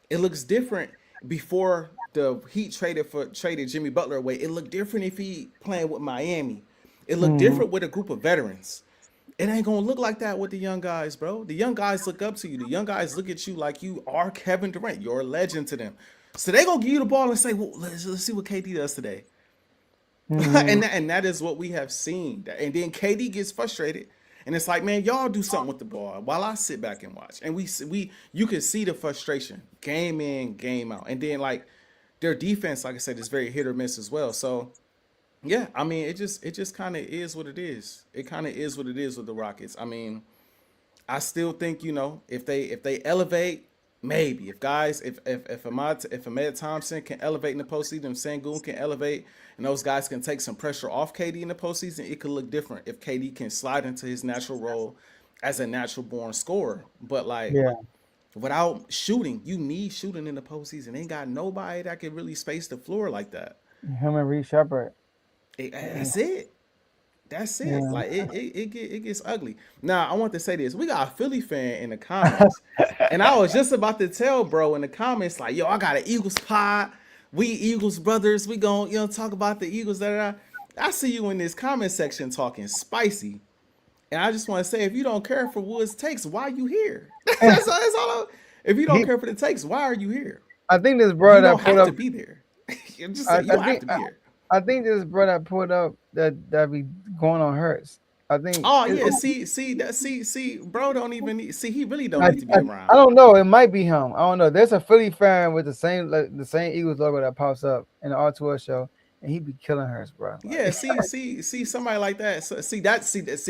It looks different before the Heat traded Jimmy Butler away. It looked different if he playing with Miami. It looked different with a group of veterans. It ain't gonna look like that with the young guys, bro. The young guys look up to you. The young guys look at you like you are Kevin Durant. You're a legend to them. So they gonna give you the ball and say, "Well, let's see what KD does today." And that is what we have seen. And then KD gets frustrated, and it's like, man, y'all do something with the ball while I sit back and watch. And you can see the frustration, game in, game out. And then like their defense, like I said, is very hit or miss as well. So. Yeah, I mean, it just kind of is what it is. It kind of is what it is with the Rockets. I mean, I still think, if they elevate, maybe if Ahmed Thompson can elevate in the postseason, if Sengun can elevate, and those guys can take some pressure off KD in the postseason, it could look different if KD can slide into his natural role as a natural born scorer. But like, without shooting, you need shooting in the postseason. Ain't got nobody that can really space the floor like that. Him and Reed Shepard. That's it. That's it. Yeah. Like it gets ugly. Now I want to say this. We got a Philly fan in the comments, and I was just about to tell bro in the comments like, yo, I got an Eagles pod. We Eagles brothers. We gonna talk about the Eagles. I see you in this comment section talking spicy, and I just want to say, if you don't care for Woods takes, why are you here? that's all. If you don't care for the takes, why are you here? I think this brother you don't have to be there. You don't have to be here. I think this brother put up that be going on Hurts. I think. Oh yeah, see, bro, don't even need. See, he really don't need to be around. I don't know. It might be him. I don't know. There's a Philly fan with the same Eagles logo that pops up in the R2 show, and he be killing Hurts, bro. Like, yeah, see, somebody like that. So, see,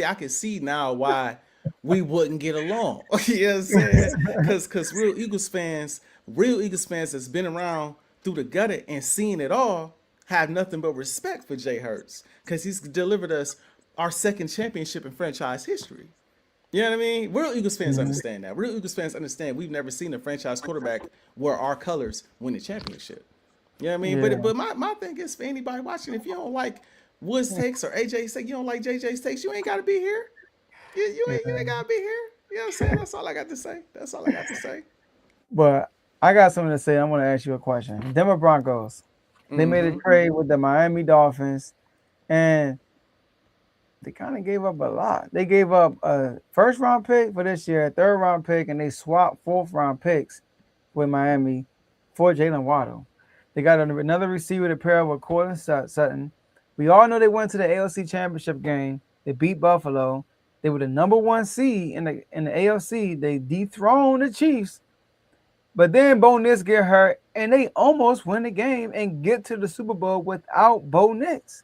I can see now why we wouldn't get along. You know what I'm saying? Because real Eagles fans that's been around through the gutter and seen it all, have nothing but respect for Jay Hurts because he's delivered us our second championship in franchise history. You know what I mean? Real Eagles fans understand that. Real Eagles fans understand we've never seen a franchise quarterback wear our colors win a championship. You know what I mean? Yeah. But my thing is, for anybody watching, if you don't like Woods takes or AJ's takes, you don't like JJ's takes, you ain't got to be here. You ain't got to be here. You know what I'm saying? That's all I got to say. But I got something to say. I want to ask you a question. Denver Broncos. They made a trade with the Miami Dolphins, and they kind of gave up a lot. They gave up a first-round pick for this year, a third-round pick, and they swapped fourth-round picks with Miami for Jalen Waddle. They got another receiver to pair with Cortland Sutton. We all know they went to the AFC Championship game. They beat Buffalo. They were the number 1 seed in the AFC. They dethroned the Chiefs. But then Bo Nix get hurt, and they almost win the game and get to the Super Bowl without Bo Nix.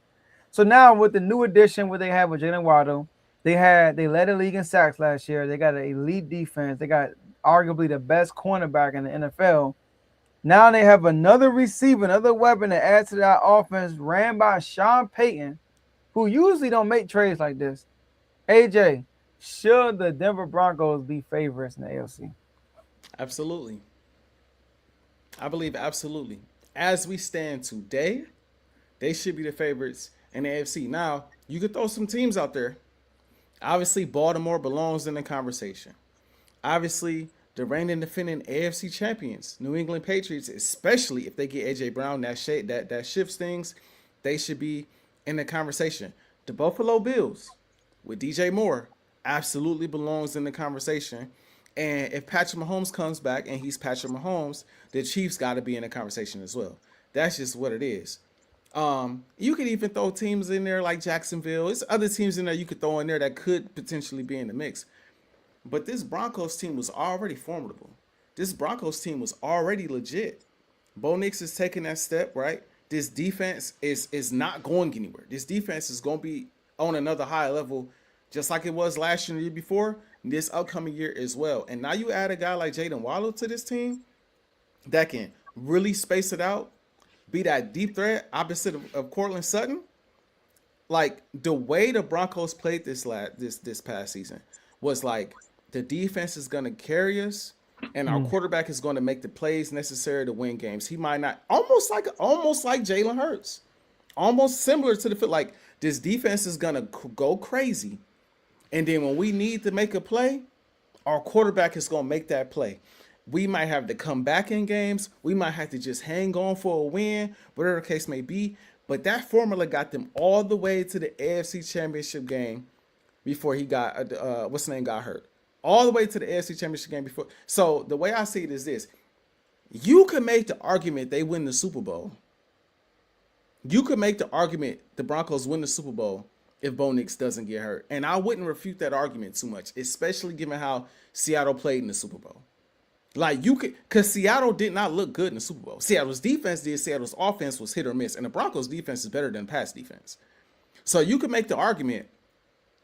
So now with the new addition, what they have with Jalen Waddle, they led the league in sacks last year. They got an elite defense. They got arguably the best cornerback in the NFL. Now they have another receiver, another weapon to add to that offense, ran by Sean Payton, who usually don't make trades like this. AJ, should the Denver Broncos be favorites in the AFC? Absolutely. I believe absolutely. As we stand today, they should be the favorites in the AFC. Now, you could throw some teams out there. Obviously, Baltimore belongs in the conversation. Obviously, the reigning defending AFC champions, New England Patriots, especially if they get A.J. Brown, that shifts things, they should be in the conversation. The Buffalo Bills with DJ Moore absolutely belongs in the conversation. And if Patrick Mahomes comes back and he's Patrick Mahomes, the Chiefs got to be in the conversation as well. That's just what it is. You could even throw teams in there like Jacksonville. It's other teams in there you could throw in there that could potentially be in the mix. But this Broncos team was already formidable. This Broncos team was already legit. Bo Nix is taking that step, right? This defense is not going anywhere. This defense is going to be on another high level, just like it was last year and the year before, this upcoming year as well. And now you add a guy like Jaden Waddle to this team that can really space it out, be that deep threat opposite of Cortland Sutton. Like the way the Broncos played this past season was like the defense is gonna carry us, and our quarterback is going to make the plays necessary to win games. He might not almost like Jalen Hurts, almost similar to the fit. Like this defense is gonna go crazy, and then when we need to make a play, our quarterback is gonna make that play. We might have to come back in games. We might have to just hang on for a win, whatever the case may be. But that formula got them all the way to the AFC Championship game before he got got hurt. All the way to the AFC Championship game before. So the way I see it is this: you could make the argument they win the Super Bowl. You could make the argument the Broncos win the Super Bowl if Bo Nix doesn't get hurt, and I wouldn't refute that argument too much, especially given how Seattle played in the Super Bowl. Like you could, because Seattle did not look good in the Super Bowl. Seattle's defense did. Seattle's offense was hit or miss, and the Broncos' defense is better than pass defense. So you could make the argument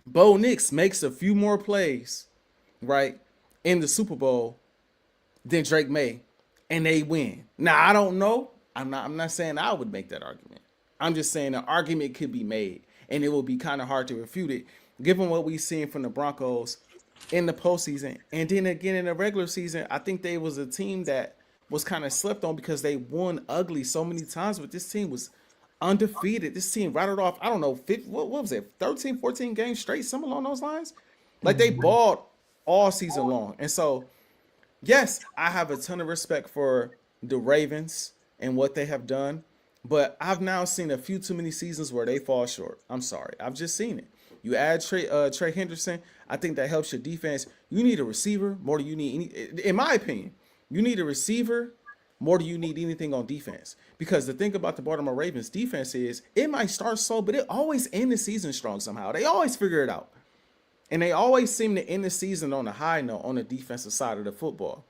Bo Nix makes a few more plays, right, in the Super Bowl than Drake May, and they win. Now I don't know. I'm not saying I would make that argument. I'm just saying the argument could be made, and it will be kind of hard to refute it, given what we've seen from the Broncos in the postseason. And then again in the regular season, I think they was a team that was kind of slept on because they won ugly so many times, but this team was undefeated. This team rattled off, I don't know, what was it, 13, 14 games straight, something along those lines? Like they balled all season long. And so, yes, I have a ton of respect for the Ravens and what they have done, but I've now seen a few too many seasons where they fall short. I'm sorry. I've just seen it. You add Trey Henderson, I think that helps your defense. You need a receiver more than you need any, in my opinion. You need a receiver more than you need anything on defense. Because the thing about the Baltimore Ravens defense is it might start slow, but it always end the season strong somehow. They always figure it out. And they always seem to end the season on a high note on the defensive side of the football.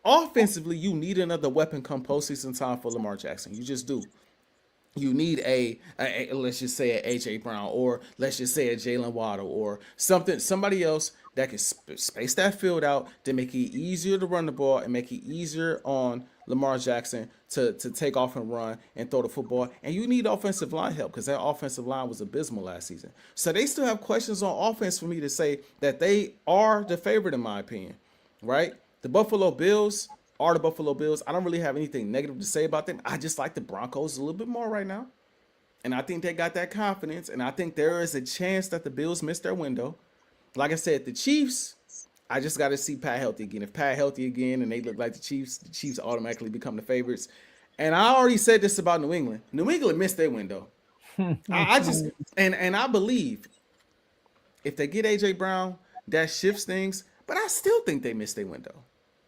Offensively, you need another weapon come postseason time for Lamar Jackson. You just do. You need a let's just say a AJ Brown, or let's just say a Jalen Waddle, or somebody else that can space that field out to make it easier to run the ball and make it easier on Lamar Jackson to take off and run and throw the football. And you need offensive line help because that offensive line was abysmal last season. So they still have questions on offense for me to say that they are the favorite in my opinion, right? The Buffalo Bills are the Buffalo Bills. I don't really have anything negative to say about them. I just like the Broncos a little bit more right now. And I think they got that confidence. And I think there is a chance that the Bills miss their window. Like I said, the Chiefs, I just got to see Pat healthy again. If Pat healthy again and they look like the Chiefs automatically become the favorites. And I already said this about New England. New England missed their window. I just and I believe if they get AJ Brown, that shifts things. But I still think they missed their window.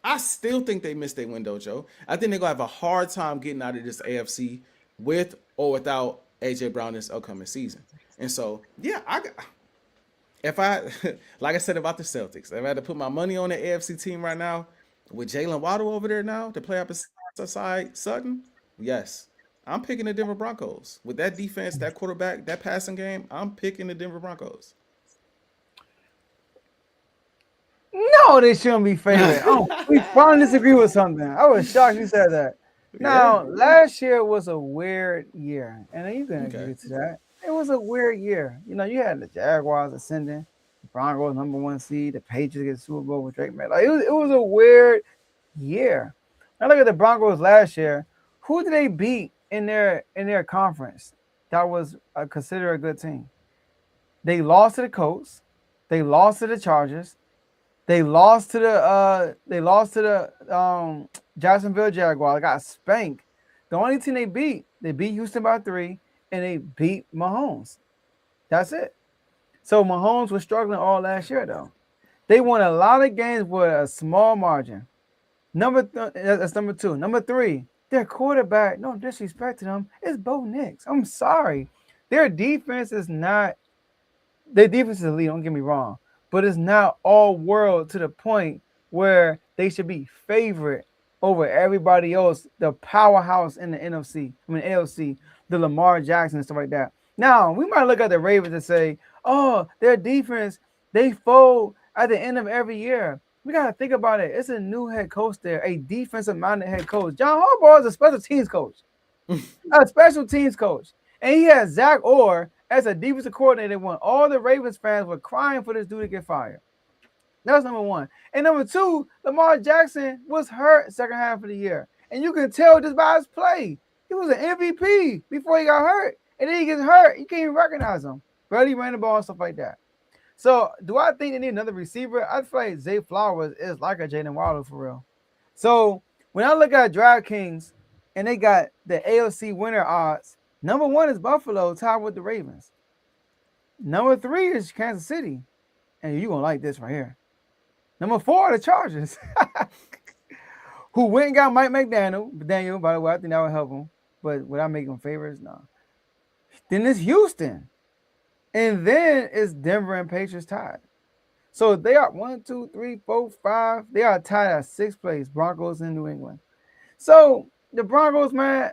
I still think they missed their window, Joe. I think they're going to have a hard time getting out of this AFC with or without A.J. Brown this upcoming season. And so, yeah, if I like I said about the Celtics, if I had to put my money on the AFC team right now with Jalen Waddle over there now to play up beside Sutton, yes, I'm picking the Denver Broncos. With that defense, that quarterback, that passing game, I'm picking the Denver Broncos. No, they shouldn't be favored. Oh, we finally disagree with something. I was shocked you said that. Now, last year was a weird year, and you can agree to that. It was a weird year. You know, you had the Jaguars ascending, the Broncos #1 seed, the Patriots get Super Bowl with Drake May. Like it was a weird year. Now look at the Broncos last year. Who did they beat in their conference? That was considered a good team. They lost to the Colts. They lost to the Chargers. They lost to the Jacksonville Jaguars. Got spanked. The only team they beat Houston by 3, and they beat Mahomes. That's it. So Mahomes was struggling all last year, though. They won a lot of games with a small margin. That's number 2. Number 3, Their quarterback, no disrespect to them, is Bo Nix. I'm sorry. Their defense is not, their defense is elite, don't get me wrong, but it's not all world to the point where they should be favorite over everybody else, the powerhouse in the AFC, the Lamar Jackson and stuff like that. Now, we might look at the Ravens and say, oh, their defense, they fold at the end of every year. We got to think about it. It's a new head coach there, a defensive-minded head coach. John Harbaugh is a special teams coach, a special teams coach. And he has Zach Orr as a defensive coordinator when all the Ravens fans were crying for this dude to get fired. That's number one. And number two, Lamar Jackson was hurt second half of the year. And you can tell just by his play. He was an MVP before he got hurt. And then he gets hurt. You can't even recognize him. Barely ran the ball and stuff like that. So do I think they need another receiver? I feel like Zay Flowers is like a Jaden Waddle for real. So when I look at DraftKings and they got the AFC winner odds, number one is Buffalo, tied with the Ravens. Number three is Kansas City. And you're going to like this right here. Number four, the Chargers, who went and got Mike McDaniel, by the way, I think that would help him. But would I make them favorites? No. Then it's Houston. And then it's Denver and Patriots tied. So they are 1, 2, 3, 4, 5. They are tied at 6th place, Broncos in New England. So the Broncos, man,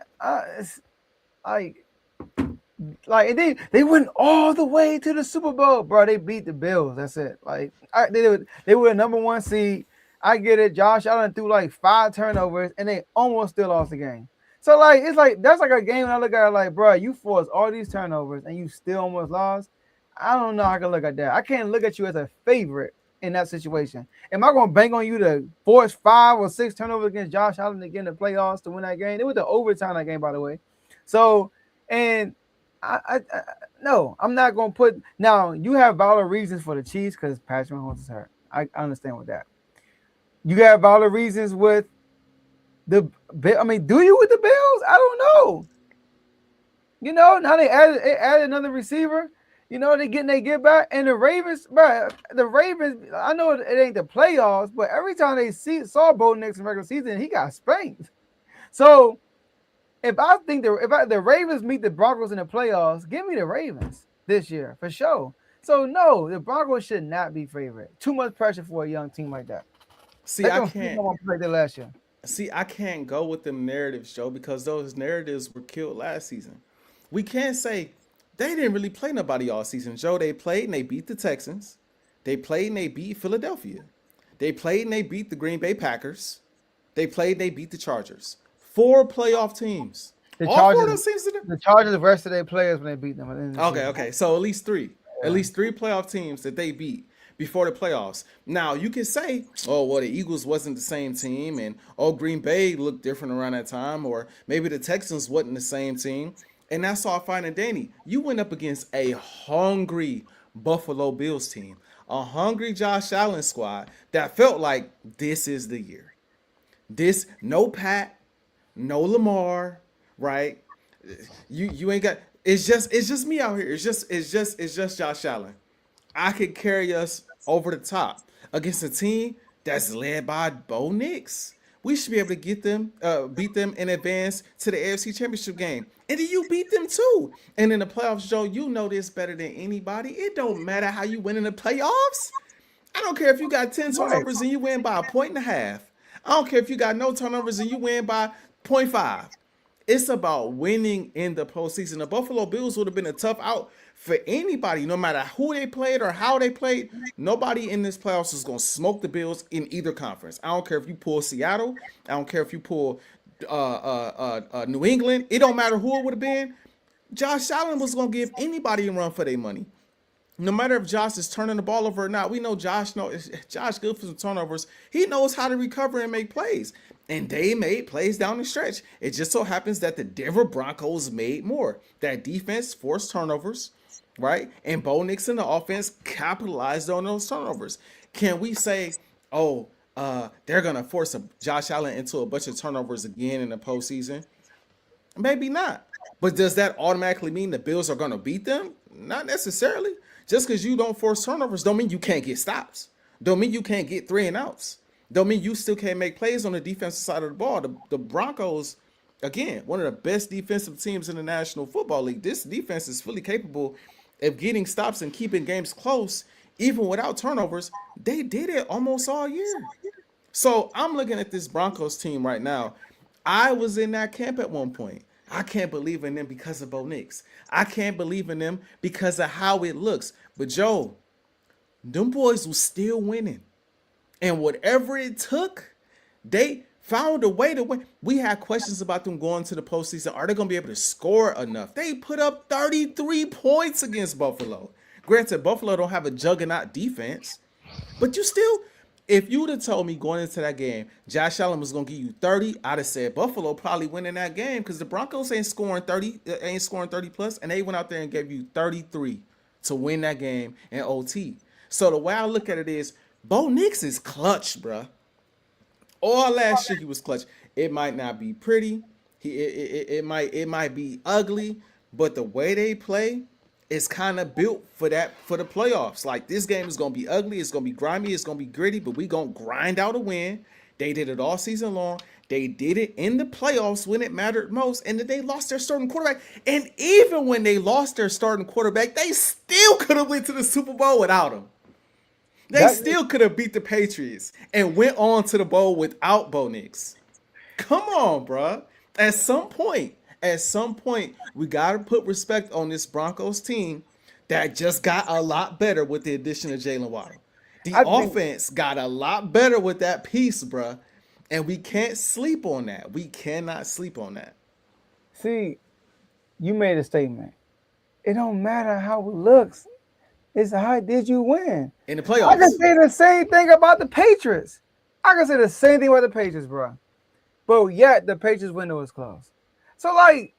it's like they went all the way to the Super Bowl, bro. They beat the Bills. That's it. Like they were the number one seed. I get it. Josh Allen threw like 5 turnovers, and they almost still lost the game. So like it's like that's like a game when I look at it like, bro, you forced all these turnovers and you still almost lost. I don't know how I can look at that. I can't look at you as a favorite in that situation. Am I going to bank on you to force 5 or 6 turnovers against Josh Allen to get in the playoffs to win that game? It was the overtime that game, by the way. So, and no, I'm not going to put – now, you have valid reasons for the Chiefs because Patrick Mahomes is hurt. I understand with that. You have valid reasons with the – I mean, do you with the Bills? I don't know. You know, now they added another receiver. You know, they get back. And the Ravens, bro, I know it ain't the playoffs, but every time they saw Bo Nix in regular season, he got spanked. So if the Ravens meet the Broncos in the playoffs, give me the Ravens this year for sure. So no, the Broncos should not be favorite. Too much pressure for a young team like that. See, I can't. Last year. See, I can't go with them narratives, Joe, because those narratives were killed last season. We can't say they didn't really play nobody all season, Joe. They played and they beat the Texans. They played and they beat Philadelphia. They played and they beat the Green Bay Packers. They played and they beat the Chargers. 4 playoff teams. The Chargers rested their players when they beat them. Okay. So at least 3. Yeah. At least 3 playoff teams that they beat before the playoffs. Now, you can say, oh, well, the Eagles wasn't the same team, and, oh, Green Bay looked different around that time, or maybe the Texans wasn't the same team. And that's all fine and dandy. You went up against a hungry Buffalo Bills team, a hungry Josh Allen squad that felt like this is the year. This, no Pat, no Lamar, right? You ain't got. It's just me out here. It's just Josh Allen. I could carry us over the top against a team that's led by Bo Nix. We should be able to beat them in advance to the AFC Championship game. And then you beat them too. And in the playoffs, Joe, you know this better than anybody. It don't matter how you win in the playoffs. I don't care if you got 10 turnovers and you win by 1.5 points. I don't care if you got no turnovers and you win by 0.5. It's about winning in the postseason. The Buffalo Bills would have been a tough out for anybody, no matter who they played or how they played. Nobody in this playoffs is going to smoke the Bills in either conference. I don't care if you pull Seattle. I don't care if you pull New England. It don't matter who it would have been. Josh Allen was going to give anybody a run for their money. No matter if Josh is turning the ball over or not, we know Josh good for some turnovers. He knows how to recover and make plays. And they made plays down the stretch. It just so happens that the Denver Broncos made more. That defense forced turnovers, right? And Bo Nix and the offense capitalized on those turnovers. Can we say, they're going to force Josh Allen into a bunch of turnovers again in the postseason? Maybe not. But does that automatically mean the Bills are going to beat them? Not necessarily. Just because you don't force turnovers don't mean you can't get stops. Don't mean you can't get 3 and outs. Don't mean you still can't make plays on the defensive side of the ball. The Broncos again, one of the best defensive teams in the National Football League. This defense is fully capable of getting stops and keeping games close, even without turnovers. They did it almost all year. So I'm looking at this Broncos team right now. I was in that camp at one point. I can't believe in them because of Bo Nix. I can't believe in them because of how it looks. But Joe, them boys was still winning. And whatever it took, they found a way to win. We had questions about them going to the postseason. Are they going to be able to score enough? They put up 33 points against Buffalo. Granted, Buffalo don't have a juggernaut defense. But you still, if you would have told me going into that game, Josh Allen was going to give you 30, I'd have said Buffalo probably winning that game because the Broncos ain't scoring 30 plus, and they went out there and gave you 33 to win that game in OT. So the way I look at it is, Bo Nix is clutch, bruh. All last year he was clutch. It might not be pretty. It might be ugly, but the way they play is kind of built for the playoffs. Like, this game is gonna be ugly, it's gonna be grimy, it's gonna be gritty, but we gonna grind out a win. They did it all season long. They did it in the playoffs when it mattered most, and then they lost their starting quarterback. And even when they lost their starting quarterback, they still could have went to the Super Bowl without him. They still could have beat the Patriots and went on to the bowl without Bo Nix. Come on, bro. At some point, we got to put respect on this Broncos team that just got a lot better with the addition of Jalen Waddle. The offense got a lot better with that piece, bro. And we can't sleep on that. We cannot sleep on that. See, you made a statement. It don't matter how it looks. It's how did you win in the playoffs. I can say the same thing about the Patriots. Bro. But yet the Patriots window was closed. So, like,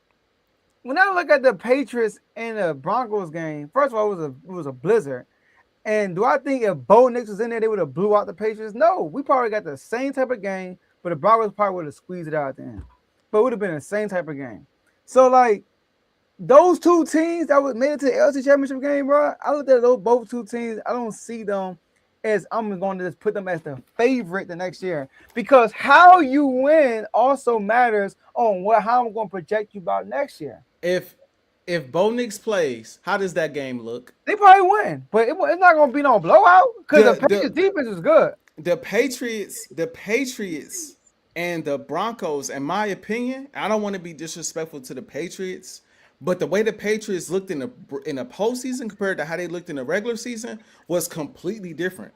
when I look at the Patriots and the Broncos game, first of all, it was a blizzard. And do I think if Bo Nix was in there, they would have blew out the Patriots? No, we probably got the same type of game, but the Broncos probably would have squeezed it out at the end. But it would have been the same type of game. So, like, those two teams that made it to the AFC Championship game, bro, I looked at both two teams. I don't see them as I'm going to just put them as the favorite the next year, because how you win also matters on how I'm going to project you about next year. If Bo Nix plays, how does that game look? They probably win, but it's not going to be no blowout because the Patriots defense is good. The Patriots, and the Broncos, in my opinion, I don't want to be disrespectful to the Patriots, but the way the Patriots looked in the postseason compared to how they looked in the regular season was completely different.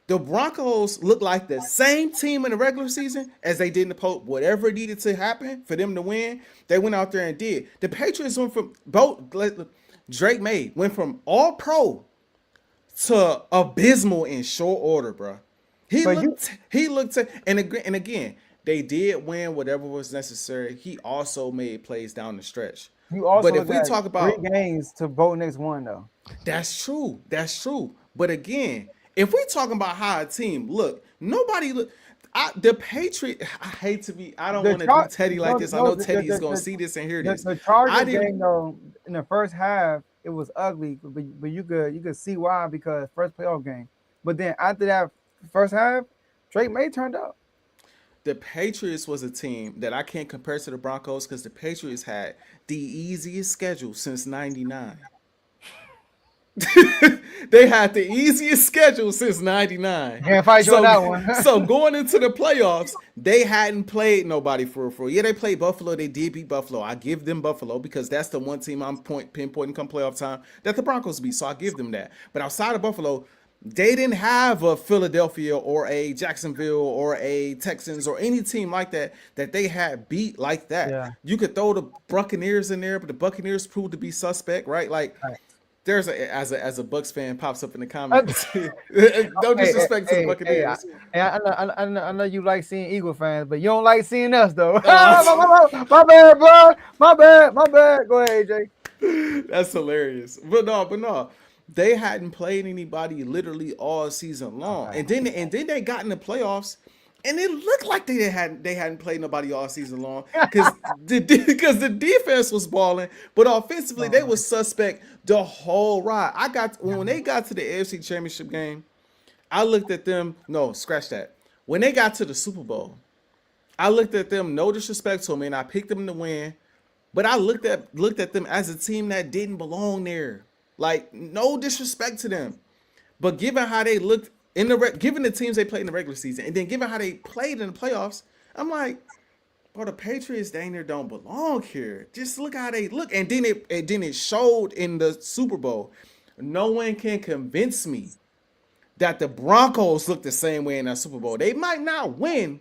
The Broncos looked like the same team in the regular season as they did in the post. Whatever needed to happen for them to win, they went out there and did. The Patriots went from Drake May went from all pro to abysmal in short order, bro. He looked, and again, they did win whatever was necessary. He also made plays down the stretch. But if we talk about 3 games to Bo Nix won, though. That's true. But again, if we talking about how a team look, the Patriots. I don't want to be Teddy like this. I know Teddy is going to see this and hear this. The Chargers game, though, in the first half, it was ugly, but you could see why, because first playoff game. But then after that first half, Drake May turned up. The Patriots was a team that I can't compare to the Broncos because the Patriots had the easiest schedule since '99. They had the easiest schedule since '99. Can't fight you on that one. So going into the playoffs, they hadn't played nobody for real. Yeah, they played Buffalo. They did beat Buffalo. I give them Buffalo because that's the one team I'm pinpointing come playoff time that the Broncos beat. So I give them that. But outside of Buffalo, they didn't have a Philadelphia or a Jacksonville or a Texans or any team like that they had beat like that. Yeah. You could throw the Buccaneers in there, but the Buccaneers proved to be suspect, right? Like, there's as a Bucs fan pops up in the comments. No disrespect to the Buccaneers. I know you like seeing Eagle fans, but you don't like seeing us though. My bad, bro. My bad. Go ahead, AJ. That's hilarious. But no. They hadn't played anybody literally all season long, and then they got in the playoffs, and it looked like they hadn't played nobody all season long because the defense was balling, but offensively they was suspect the whole ride. When they got to the AFC Championship game, I looked at them. No, scratch that. When they got to the Super Bowl, I looked at them, no disrespect to them, and I picked them to win. But I looked at them as a team that didn't belong there. Like, no disrespect to them. But given how they looked given the teams they played in the regular season, and then given how they played in the playoffs, I'm like, bro, the Patriots dang near don't belong here. Just look how they look. And then it showed in the Super Bowl. No one can convince me that the Broncos look the same way in that Super Bowl. They might not win,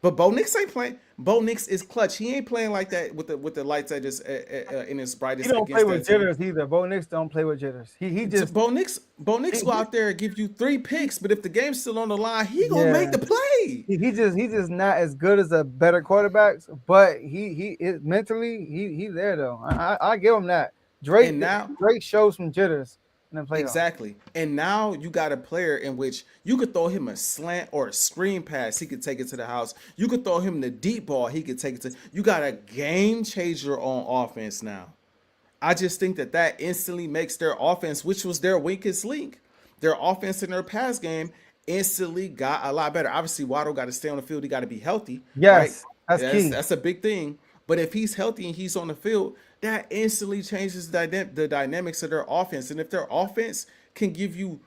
but Bo Nix ain't playing. Bo Nix is clutch. He ain't playing like that with the lights that just in his brightest. He don't play with jitters either. Bo Nix don't play with jitters. He just Bo Nix go out there and give you 3 picks, but if the game's still on the line, he gonna make the play. He just not as good as the better quarterbacks, but he is mentally he's there though. I give him that. Drake shows some jitters. Exactly. And now you got a player in which you could throw him a slant or a screen pass, he could take it to the house. You could throw him the deep ball, he could take it to. You got a game changer on offense now. I just think that instantly makes their offense, which was their weakest link, their offense in their pass game instantly got a lot better. Obviously, Waddle got to stay on the field. He got to be healthy. Yes, right? that's key. That's a big thing. But if he's healthy and he's on the field, that instantly changes the dynamics of their offense. And if their offense can give you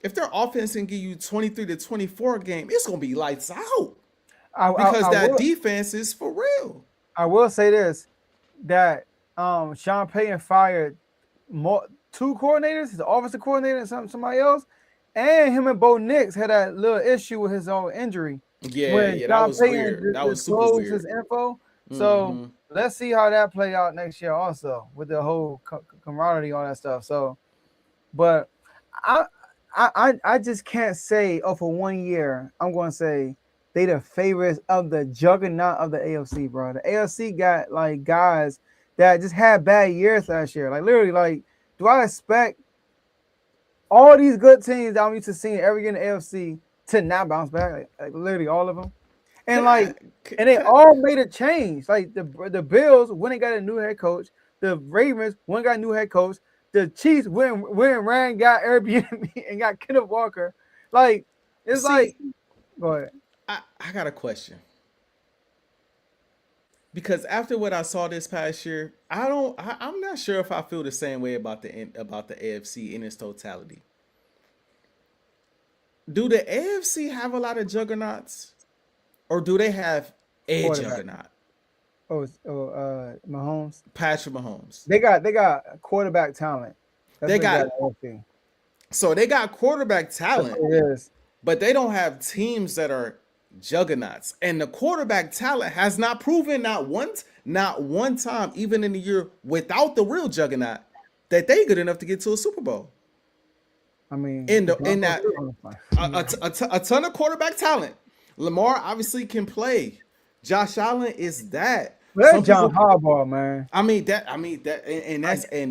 23 to 24 game, it's gonna be lights out. Because defense is for real. I will say this, that Sean Payton fired 2 coordinators, his offensive coordinator and somebody else, and him and Bo Nix had that little issue with his own injury. That was weird. That was super weird. His info. So let's see how that play out next year also with the whole camaraderie, all that stuff. So, but I just can't say, for 1 year, I'm going to say they the favorites of the juggernaut of the AFC, bro. The AFC got like guys that just had bad years last year. Like literally, like, do I expect all these good teams that I'm used to seeing every year in the AFC to not bounce back? Like literally all of them. And they all made a change. Like the Bills went and got a new head coach. The Ravens went and got a new head coach. The Chiefs went and ran, got Airbnb and got Kenneth Walker. Like it's go ahead. I got a question. Because after what I saw this past year, I'm not sure if I feel the same way about the AFC in its totality. Do the AFC have a lot of juggernauts? Or do they have a juggernaut? Mahomes. Patrick Mahomes. They got quarterback talent. They got quarterback talent. That's what it is. But they don't have teams that are juggernauts. And the quarterback talent has not proven not one time, even in the year without the real juggernaut, that they good enough to get to a Super Bowl. I mean, a ton of quarterback talent. Lamar obviously can play. Josh Allen is that. That's John Harbaugh, man.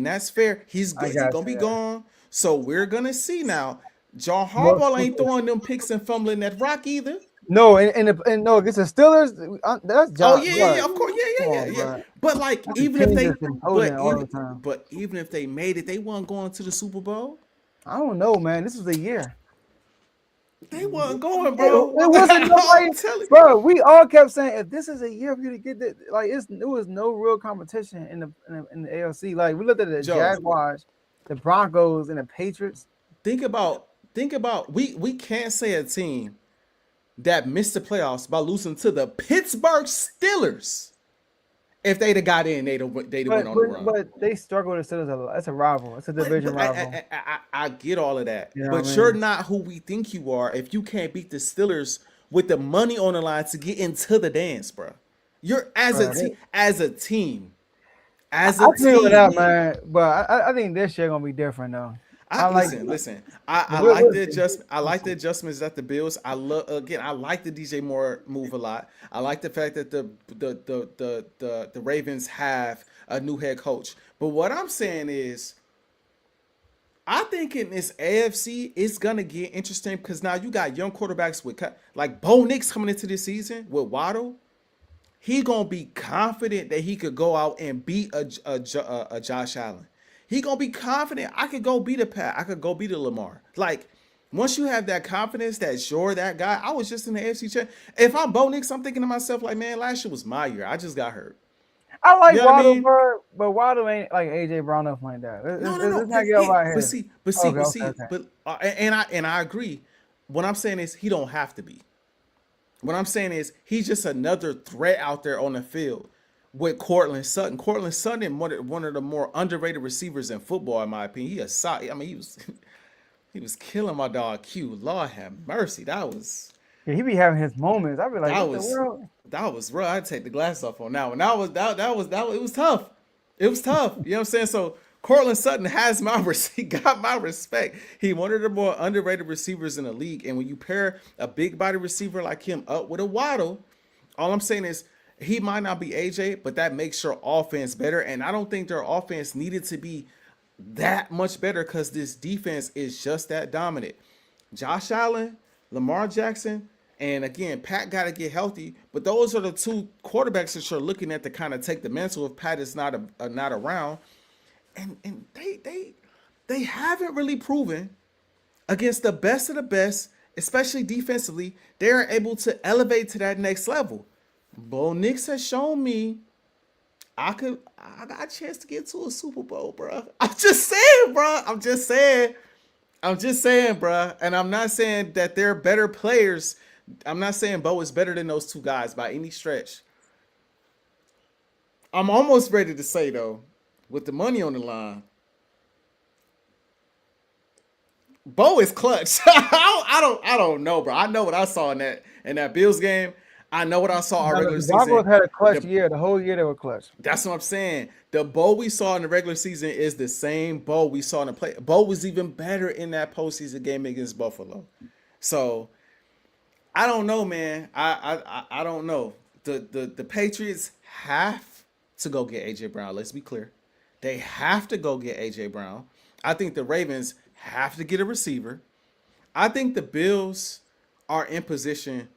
That's fair. He's gonna be gone. So we're gonna see now. John Harbaugh ain't throwing them picks and fumbling that rock either. No, and no, against the Steelers, that's John. Oh yeah, of course, yeah. But like, even if they made it, they weren't going to the Super Bowl. I don't know, man. This was a year. They wasn't going, bro. It wasn't nobody, bro. We all kept saying, if this is a year for you to get this, like there was no real competition in the AFC. Like we looked at the Jaguars, the Broncos, and the Patriots. Think about we can't say a team that missed the playoffs by losing to the Pittsburgh Steelers. If they'd have got in, they'd have went on the run. But they struggle with the Steelers. That's a rival. It's a division rival. I get all of that. You know but you're not who we think you are if you can't beat the Steelers with the money on the line to get into the dance, bro. You're as a team. I feel that, man. But I think this year gonna be different though. I like the adjustments that the Bills. I like the DJ Moore move a lot. I like the fact that the Ravens have a new head coach. But what I'm saying is, I think in this AFC it's gonna get interesting because now you got young quarterbacks with like Bo Nix coming into this season with Waddle. He gonna be confident that he could go out and beat a Josh Allen. He gonna be confident. I could go beat a Pat. I could go beat a Lamar. Like Once you have that confidence that you're that guy, I was just in the AFC chair. If I'm Bo Nix, I'm thinking to myself like, man, last year was my year. I just got hurt. I like You know what I Waddle, mean? but Waddle ain't like AJ Brown up like that. No. Let's not get over our But head. and I agree. What I'm saying is he don't have to be. What I'm saying is he's just another threat out there on the field with Cortland Sutton. Cortland Sutton, one of the more underrated receivers in football, in my opinion. He he was killing my dog Q. Lord have mercy. Yeah, he be having his moments. I be like, what the world? That was real. I'd take the glass off on that one. That was it was tough. It was tough. You know what I'm saying? So Cortland Sutton he got my respect. He one of the more underrated receivers in the league. And when you pair a big body receiver like him up with a Waddle, all I'm saying is he might not be AJ, but that makes your offense better. And I don't think their offense needed to be that much better because this defense is just that dominant. Josh Allen, Lamar Jackson, and again, Pat got to get healthy. But those are the two quarterbacks that you're looking at to kind of take the mantle if Pat is not around. And they haven't really proven against the best of the best, especially defensively, they are able to elevate to that next level. Bo Nix has shown me I got a chance to get to a Super Bowl, bro. I'm just saying, bro. I'm just saying, bro. And I'm not saying that they're better players. I'm not saying Bo is better than those two guys by any stretch. I'm almost ready to say, though, with the money on the line, Bo is clutch. I don't know, bro. I know what I saw in that Bills game. I know what I saw our regular season. Broncos had a clutch year. The whole year they were clutch. That's what I'm saying. The Bo we saw in the regular season is the same Bo we saw in the play. Bo was even better in that postseason game against Buffalo. So I don't know, man. I don't know. The Patriots have to go get AJ Brown. Let's be clear. They have to go get AJ Brown. I think the Ravens have to get a receiver. I think the Bills are in position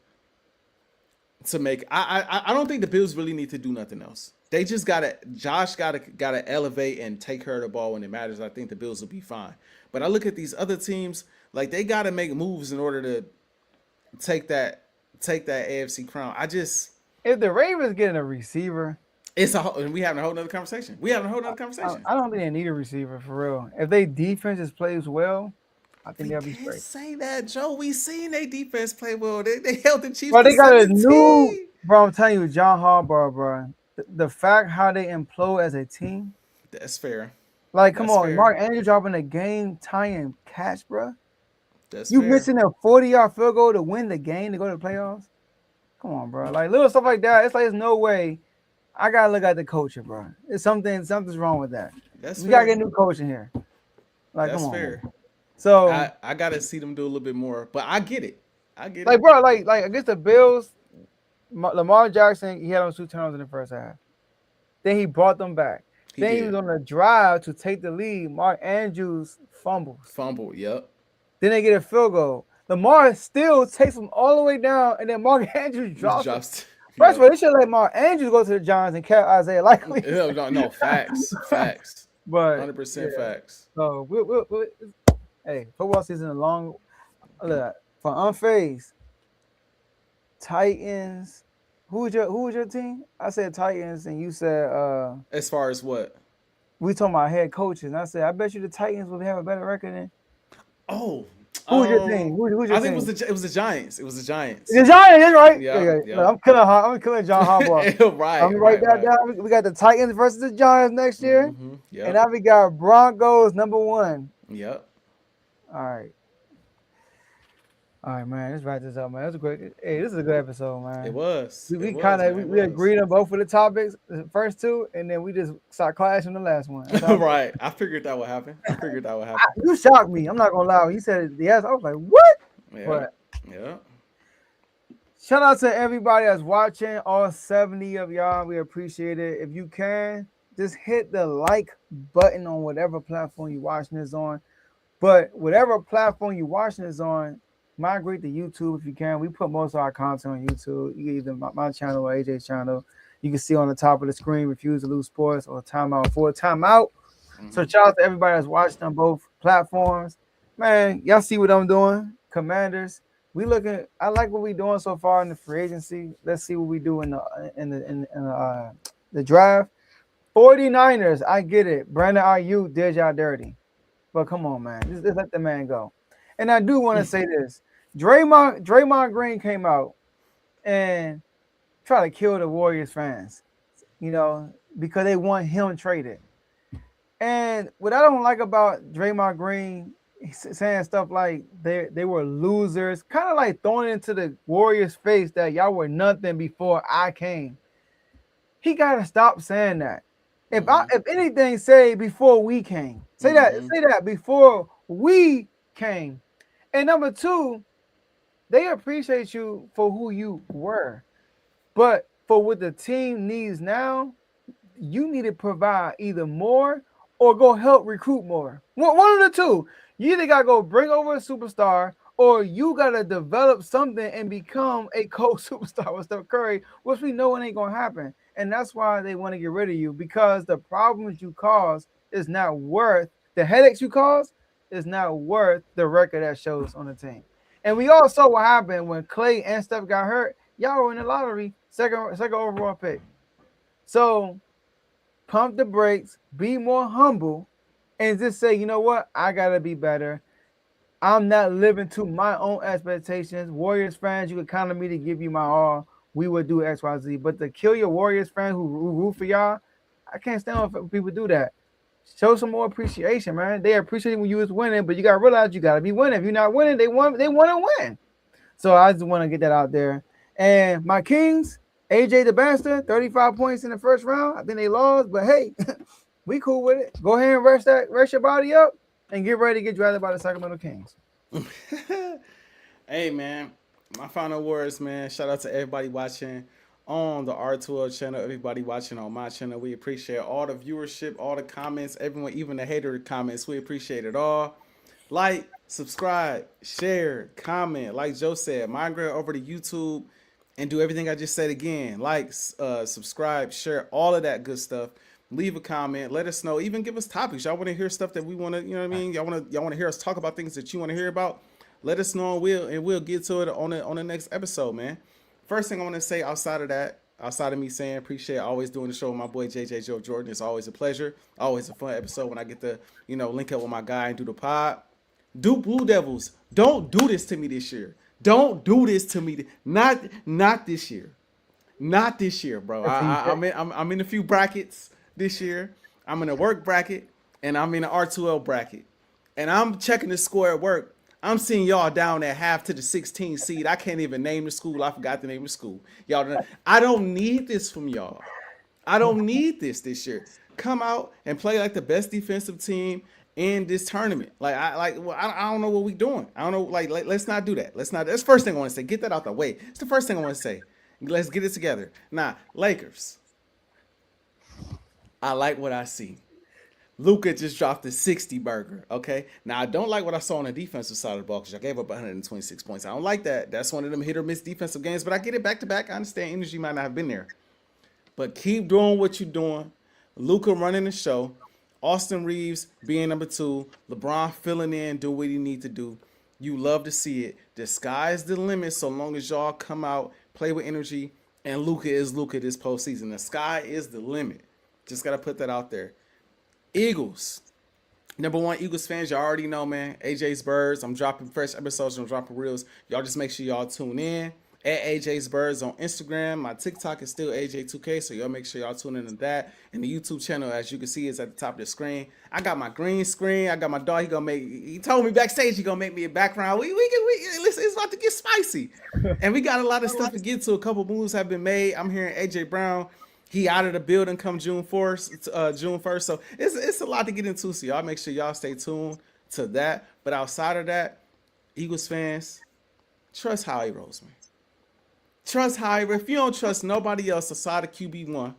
to make. I don't think the Bills really need to do nothing else. They just Josh gotta elevate and take care of the ball when it matters. I think the Bills will be fine. But I look at these other teams, like they gotta make moves in order to take that AFC crown. If the Ravens getting a receiver, we having a whole nother conversation. I don't think they need a receiver for real. If they defense plays well, I think they'll be straight. Say that, Joe. We seen their defense play well. They held the Chiefs. But they got a new, bro. I'm telling you, John Harbaugh, bro. The fact how they implode as a team. That's fair. Like, come on, fair. Mark Andrews dropping a game tying catch, bro. That's you fair. missing a 40-yard field goal to win the game to go to the playoffs. Come on, bro. Like little stuff like that. It's like there's no way. I gotta look at the coaching, bro. It's something's wrong with that. We gotta get new coaching here. Like, that's come on, fair. Man. So I gotta see them do a little bit more, but I get it. Like, bro, like against the Bills, Lamar Jackson, he had on 2 turnovers in the first half. Then he brought them back. He was on the drive to take the lead. Mark Andrews fumbled, yep. Then they get a field goal. Lamar still takes them all the way down, and then Mark Andrews drops. First of all, they should let Mark Andrews go to the Giants and catch Isaiah Likely. No, facts. But 100% facts. So hey, football season is long. For Unfazed, Titans. Who was your team? I said Titans, and you said as far as what? We talking about head coaches, and I said I bet you the Titans will have a better record than. Oh. Who's your team? Who's your I team? think it was the Giants. The Giants, right? Yeah. I'm killing John Harbaugh. Right. I'm gonna write that down. We got the Titans versus the Giants next year. Mm-hmm. Yep. And now we got Broncos #1. Yep. All right, man. Let's wrap this up, man. This is a good episode, man. It was. We agreed on both of the topics, the first two, and then we just started clashing the last one. Right. I figured that would happen. You shocked me. I'm not gonna lie. When you said yes, I was like, what? Yeah. Shout out to everybody that's watching, all 70 of y'all. We appreciate it. If you can, just hit the like button on whatever platform you're watching this on. But whatever platform you're watching this on, migrate to YouTube if you can. We put most of our content on YouTube. You can either my channel or AJ's channel. You can see on the top of the screen, Refuse to Lose Sports or Timeout for Timeout. Mm-hmm. So shout out to everybody that's watching on both platforms. Man, y'all see what I'm doing? Commanders. We looking. I like what we doing so far in the free agency. Let's see what we do in the draft. 49ers. I get it. Brandon Ayuk did y'all dirty, but come on, man. Just let the man go. And I do want to say this. Draymond Green came out and tried to kill the Warriors fans. Because they want him traded. And what I don't like about Draymond Green saying stuff like they were losers, kind of like throwing it into the Warriors' face that y'all were nothing before I came. He gotta stop saying that. If anything, say before we came. Say that before we came. And number two, they appreciate you for who you were, but for what the team needs now, you need to provide either more or go help recruit more. One of the two. You either gotta go bring over a superstar, or you gotta develop something and become a co-superstar with Steph Curry, which we know it ain't gonna happen. And that's why they want to get rid of you, because the problems you cause is not worth the headaches you cause is not worth the record that shows on the team. And we all saw what happened when Clay and Steph got hurt. Y'all were in the lottery, second overall pick. So pump the brakes, be more humble, and just say, you know what? I got to be better. I'm not living to my own expectations. Warriors fans, you can count on me to give you my all. We would do X, Y, Z. But to kill your Warriors fans who root for y'all, I can't stand when people do that. Show some more appreciation, man. They appreciate when you was winning, but you got to realize you got to be winning. If you're not winning, they want to win. So I just want to get that out there. And my Kings, AJ the Bastard, 35 points in the first round. I think they lost, but hey, we cool with it. Go ahead and rest your body up and get ready to get drafted by the Sacramento Kings. Hey, man, my final words, man. Shout out to everybody watching on the R2L channel, everybody watching on my channel. We appreciate all the viewership, all the comments, everyone, even the hater comments. We appreciate it all. Like, subscribe, share, comment. Like Joe said, migrate over to YouTube and do everything I just said again. Like, subscribe, share, all of that good stuff. Leave a comment. Let us know. Even give us topics. Y'all want to hear stuff that we want to, you know what I mean? Y'all want to hear us talk about things that you want to hear about? Let us know, and we'll get to it on the next episode, man. First thing I want to say outside of me saying appreciate always doing the show with my boy JJ Joe Jordan. It's always a pleasure. Always a fun episode when I get to, link up with my guy and do the pod. Duke Blue Devils, don't do this to me this year. Don't do this to me. Not this year. Not this year, bro. I'm in a few brackets this year. I'm in a work bracket and I'm in an R2L bracket. And I'm checking the score at work. I'm seeing y'all down at half to the 16 seed. I can't even name the school. I forgot the name of the school. Y'all, I don't need this from y'all. I don't need this year. Come out and play like the best defensive team in this tournament. I don't know what we're doing. I don't know. Let's not do that. That's the first thing I want to say. Get that out the way. It's the first thing I want to say. Let's get it together. Now, Lakers. I like what I see. Luka just dropped a 60 burger, okay? Now, I don't like what I saw on the defensive side of the ball because I gave up 126 points. I don't like that. That's one of them hit-or-miss defensive games, but I get it back-to-back. I understand energy might not have been there. But keep doing what you're doing. Luka running the show. Austin Reeves being number 2. LeBron filling in, do what he need to do. You love to see it. The sky is the limit so long as y'all come out, play with energy, and Luka is Luka this postseason. The sky is the limit. Just got to put that out there. Eagles. Number one, Eagles fans, y'all already know, man. AJ's Birds. I'm dropping fresh episodes. I'm dropping reels. Y'all just make sure y'all tune in. At AJ's Birds on Instagram. My TikTok is still AJ2K, so y'all make sure y'all tune into that. And the YouTube channel, as you can see, is at the top of the screen. I got my green screen. I got my dog. He told me backstage he gonna make me a background. Listen, it's about to get spicy. And we got a lot of stuff to get to. A couple moves have been made. I'm hearing AJ Brown. He out of the building come June 1st. So it's a lot to get into. So y'all make sure y'all stay tuned to that. But outside of that, Eagles fans, trust Howie Roseman. Trust Howie. If you don't trust nobody else aside of QB1,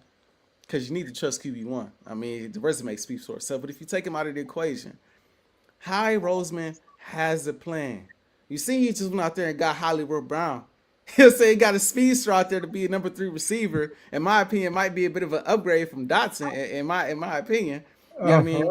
because you need to trust QB1. I mean, the resume speaks for itself. But if you take him out of the equation, Howie Roseman has a plan. You see, he just went out there and got Hollywood Brown. He'll say he got a speedster out there to be a number 3 receiver. In my opinion, might be a bit of an upgrade from Dotson. In my opinion, You know what I mean?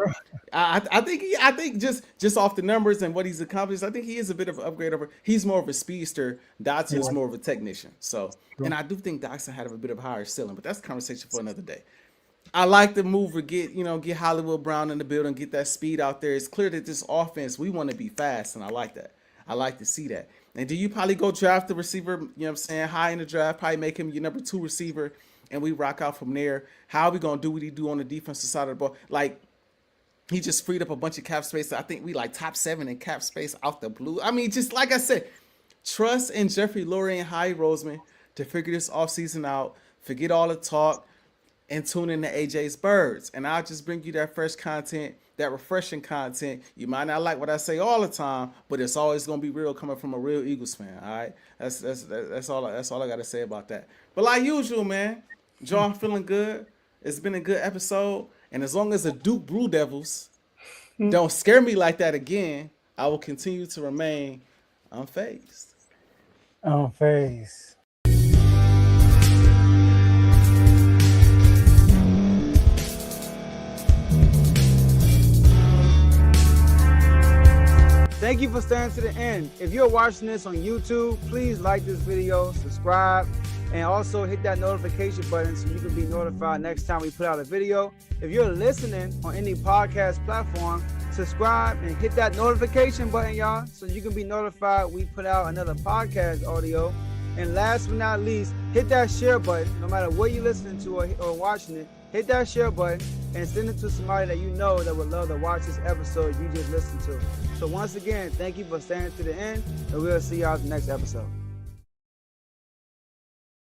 I think just off the numbers and what he's accomplished, I think he is a bit of an upgrade over. He's more of a speedster. Dotson is more of a technician. So, and I do think Dotson had a bit of a higher ceiling, but that's a conversation for another day. I like the move to get Hollywood Brown in the building, get that speed out there. It's clear that this offense, we want to be fast, and I like that. I like to see that. And do you probably go draft the receiver, you know what I'm saying, high in the draft, probably make him your number 2 receiver, and we rock out from there. How are we going to do what he do on the defensive side of the ball? Like, he just freed up a bunch of cap space. I think we like top 7 in cap space out the blue. I mean, just like I said, trust in Jeffrey Lurie and Howie Roseman to figure this offseason out, forget all the talk, and tune in to AJ's Birds. And I'll just bring you that fresh content, that refreshing content. You might not like what I say all the time, but it's always gonna be real coming from a real Eagles fan. All right, that's all I got to say about that. But like usual, man, Joe, I'm feeling good. It's been a good episode, and as long as the Duke Blue Devils don't scare me like that again, I will continue to remain unfazed. Unfazed. Thank you for staying to the end. If you're watching this on YouTube, please like this video, subscribe, and also hit that notification button so you can be notified next time we put out a video. If you're listening on any podcast platform, subscribe and hit that notification button, y'all, so you can be notified we put out another podcast audio. And last but not least, hit that share button. No matter what you're listening to or watching it, hit that share button and send it to somebody that you know that would love to watch this episode you just listened to. So once again, thank you for staying to the end, and we'll see y'all in the next episode.